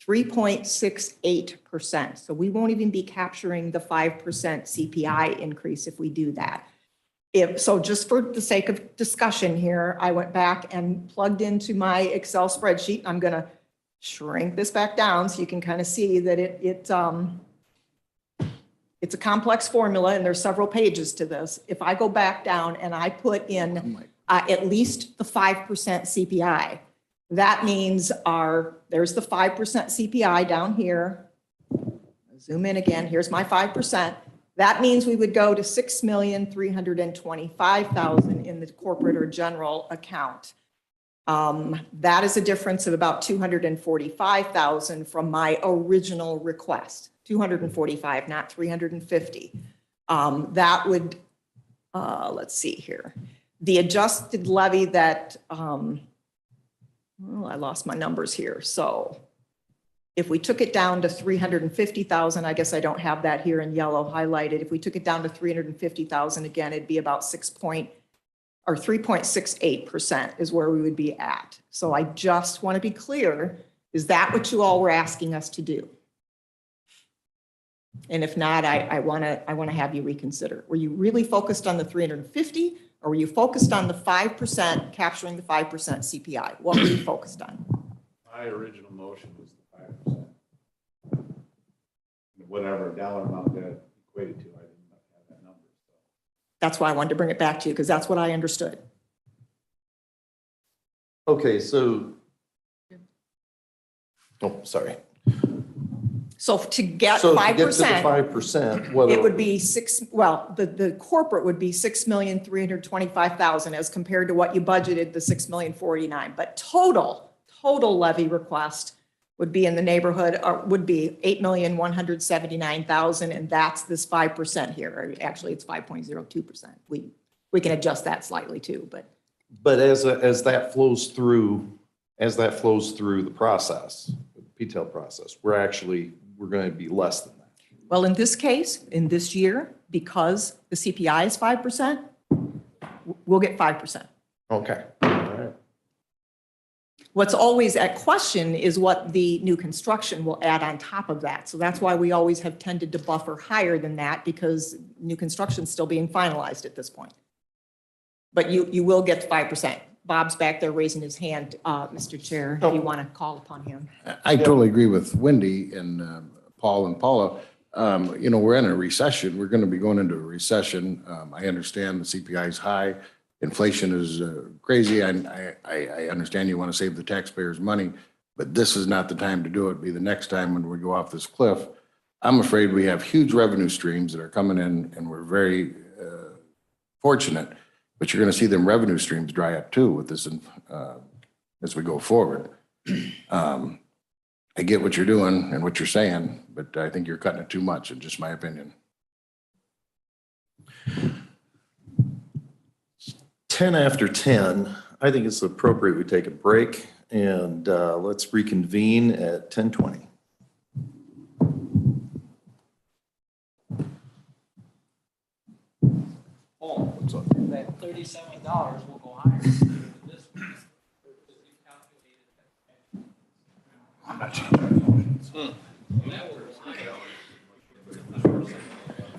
3.68%. So we won't even be capturing the 5% CPI increase if we do that. So just for the sake of discussion here, I went back and plugged into my Excel spreadsheet. I'm going to shrink this back down so you can kind of see that it's a complex formula and there's several pages to this. If I go back down and I put in at least the 5% CPI, That means there's the 5% CPI down here. Zoom in again, here's my 5%. That means we would go to 6,325,000 in the corporate or general account. That is a difference of about 245,000 from my original request, 245, not 350. That would, let's see here. The adjusted levy that, I lost my numbers here. So if we took it down to 350,000, I guess I don't have that here in yellow highlighted. If we took it down to 350,000 again, it'd be about 3.68% is where we would be at. So I just want to be clear, is that what you all were asking us to do? And if not, I want to have you reconsider. Were you really focused on the 350 or were you focused on the 5%, capturing the 5% CPI? What were you focused on? My original motion was the 5%. Whatever dollar amount that equated to, I didn't have that number. So. That's why I wanted to bring it back to you, because that's what I understood. Okay, so, oh, sorry. So to get So 5%. to get to the 5%, what? It would be the corporate would be 6,325,000 as compared to what you budgeted, the 6,049,000. But total levy request would be in the neighborhood, or would be 8,179,000, and that's this 5% here. Or actually, it's 5.02%. We can adjust that slightly too, but. But as that flows through the process, the PTEL process, we're going to be less than that. Well, in this case, in this year, because the CPI is 5%, we'll get 5%. Okay. All right. What's always at question is what the new construction will add on top of that. So that's why we always have tended to buffer higher than that, because new construction is still being finalized at this point. But you will get 5%. Bob's back there raising his hand, Mr. Chair, if you want to call upon him. I totally agree with Wendy and Paul and Paula. We're in a recession. We're going to be going into a recession. I understand the CPI is high. Inflation is crazy. I understand you want to save the taxpayers money, but this is not the time to do it. It'll be the next time when we go off this cliff. I'm afraid we have huge revenue streams that are coming in, and we're very fortunate. But you're going to see them revenue streams dry up too with this as we go forward. I get what you're doing and what you're saying, but I think you're cutting it too much, in just my opinion. 10 after 10, I think it's appropriate we take a break, and let's reconvene at 10:20. That $37 will go higher. This piece, you calculated that. I'm not changing.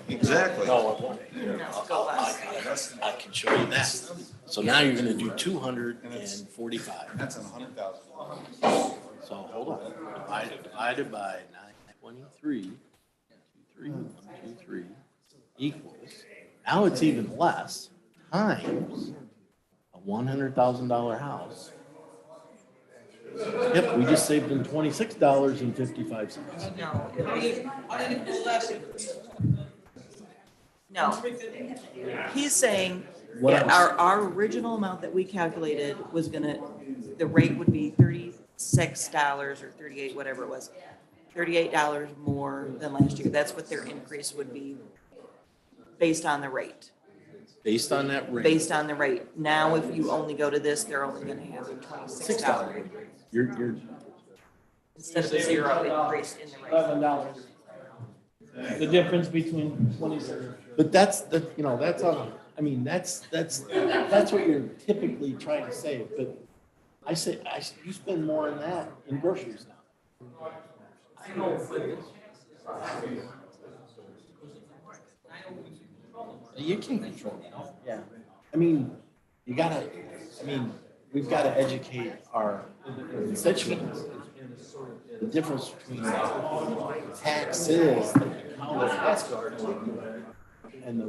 Exactly. No, it won't. I can show you that. So now you're gonna do 245. That's on 100,000. So hold on, divided by 923, 123 equals, now it's even less, times a $100,000 house. Yep, we just saved them $26.55. No. He's saying What else? our original amount that we calculated was the rate would be $36 or 38, whatever it was, $38 more than last year. That's what their increase would be based on the rate. Based on that rate. Based on the rate. Now, if you only go to this, they're only going to have a $26 You're instead of a zero increase in the rate. $11. The difference between 26. But that's that's on, that's what you're typically trying to save, but you spend more on that in groceries now. I know, you can't control it. Yeah. We've gotta educate our constituents. The difference between taxes that the county has and the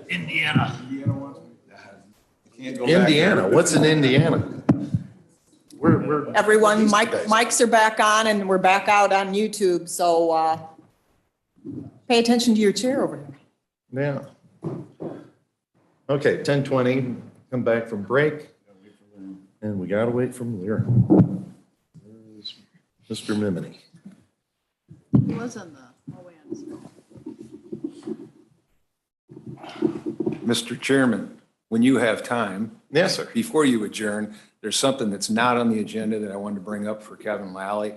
Indiana. Can't go back there. Indiana, what's in Indiana? We're. Everyone, mics are back on and we're back out on YouTube, so pay attention to your chair over there. Yeah. Okay, 10:20, come back from break. And we gotta wait for Lear. Where's Mr. Mimini? He was on the hallway on his phone. Mr. Chairman, when you have time, Yes, sir. before you adjourn, there's something that's not on the agenda that I wanted to bring up for Kevin Lally.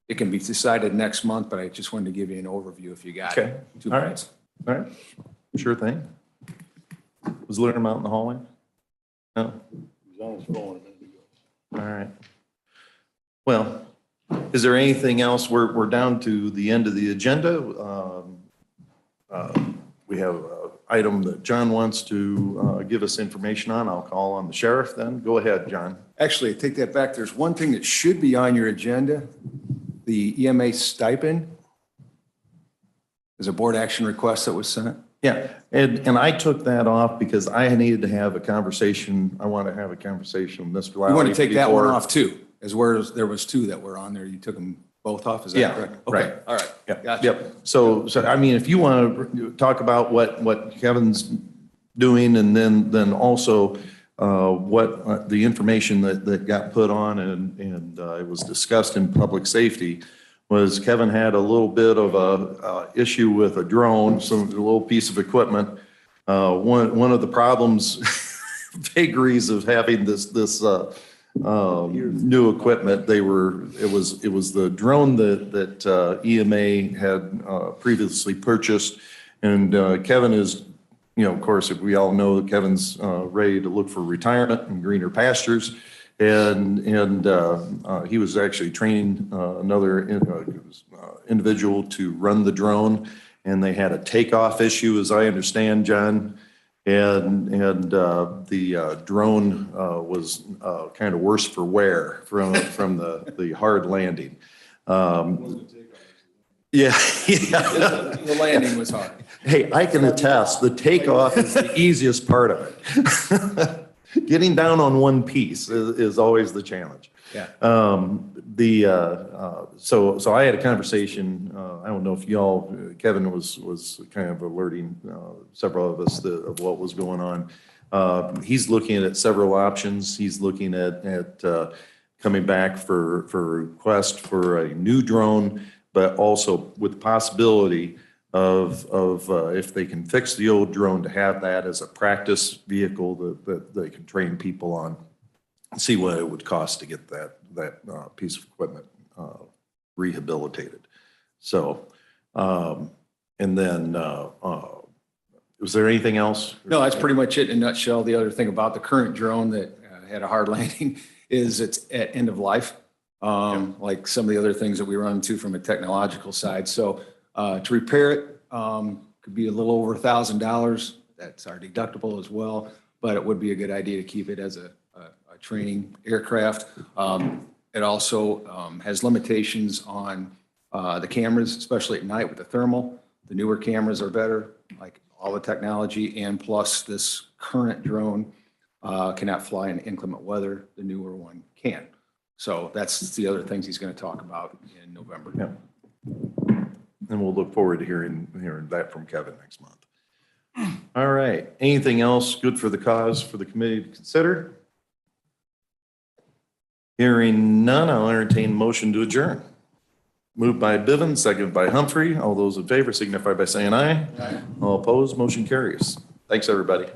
It can be decided next month, but I just wanted to give you an overview if you got Okay, it. 2 all right. minutes. All right, sure thing. Was Lear out in the hallway? No? He was on his phone a minute ago. All right. Well, is there anything else? We're down to the end of the agenda. We have an item that John wants to give us information on. I'll call on the sheriff then. Go ahead, John. Actually, take that back. There's one thing that should be on your agenda, the EMA stipend. There's a board action request that was sent. Yeah, and I took that off because I needed to have a conversation. I want to have a conversation with Mr. Lally. You want to take that one before- off too, as well as there was 2 that were on there. You took them both off, is that Yeah, correct? right. Okay, all right. Yep, Gotcha. yep. So I mean, if you want to talk about what Kevin's doing and then also what the information that got put on and it was discussed in public safety was Kevin had a little bit of a issue with a drone, a little piece of equipment. One of the problems, vagaries of having this new equipment, it was the drone that EMA had previously purchased. And Kevin is, of course, if we all know that Kevin's ready to look for retirement and greener pastures. And he was actually training another individual to run the drone, and they had a takeoff issue, as I understand, John. And the drone was kind of worse for wear from the hard landing. Yeah. The landing was hard. Hey, I can attest, the takeoff is the easiest part of it. Getting down on one piece is always the challenge. Yeah. So I had a conversation, I don't know if y'all, Kevin was kind of alerting several of us of what was going on. He's looking at several options. He's looking at coming back for a request for a new drone, but also with the possibility of if they can fix the old drone, to have that as a practice vehicle that they can train people on, see what it would cost to get that piece of equipment rehabilitated. So, and then, was there anything else? No, that's pretty much it in a nutshell. The other thing about the current drone that had a hard landing is it's at end of life, like some of the other things that we run into from a technological side. So to repair it could be a little over $1,000. That's our deductible as well, but it would be a good idea to keep it as a training aircraft. It also has limitations on the cameras, especially at night with the thermal. The newer cameras are better, like all the technology, and plus this current drone cannot fly in inclement weather. The newer one can. So that's the other things he's going to talk about in November. Yeah. And we'll look forward to hearing that from Kevin next month. All right. Anything else good for the cause for the committee to consider? Hearing none, I'll entertain motion to adjourn. Moved by Bivens, seconded by Humphrey. All those in favor signify by saying aye. Aye. All opposed, motion carries. Thanks, everybody.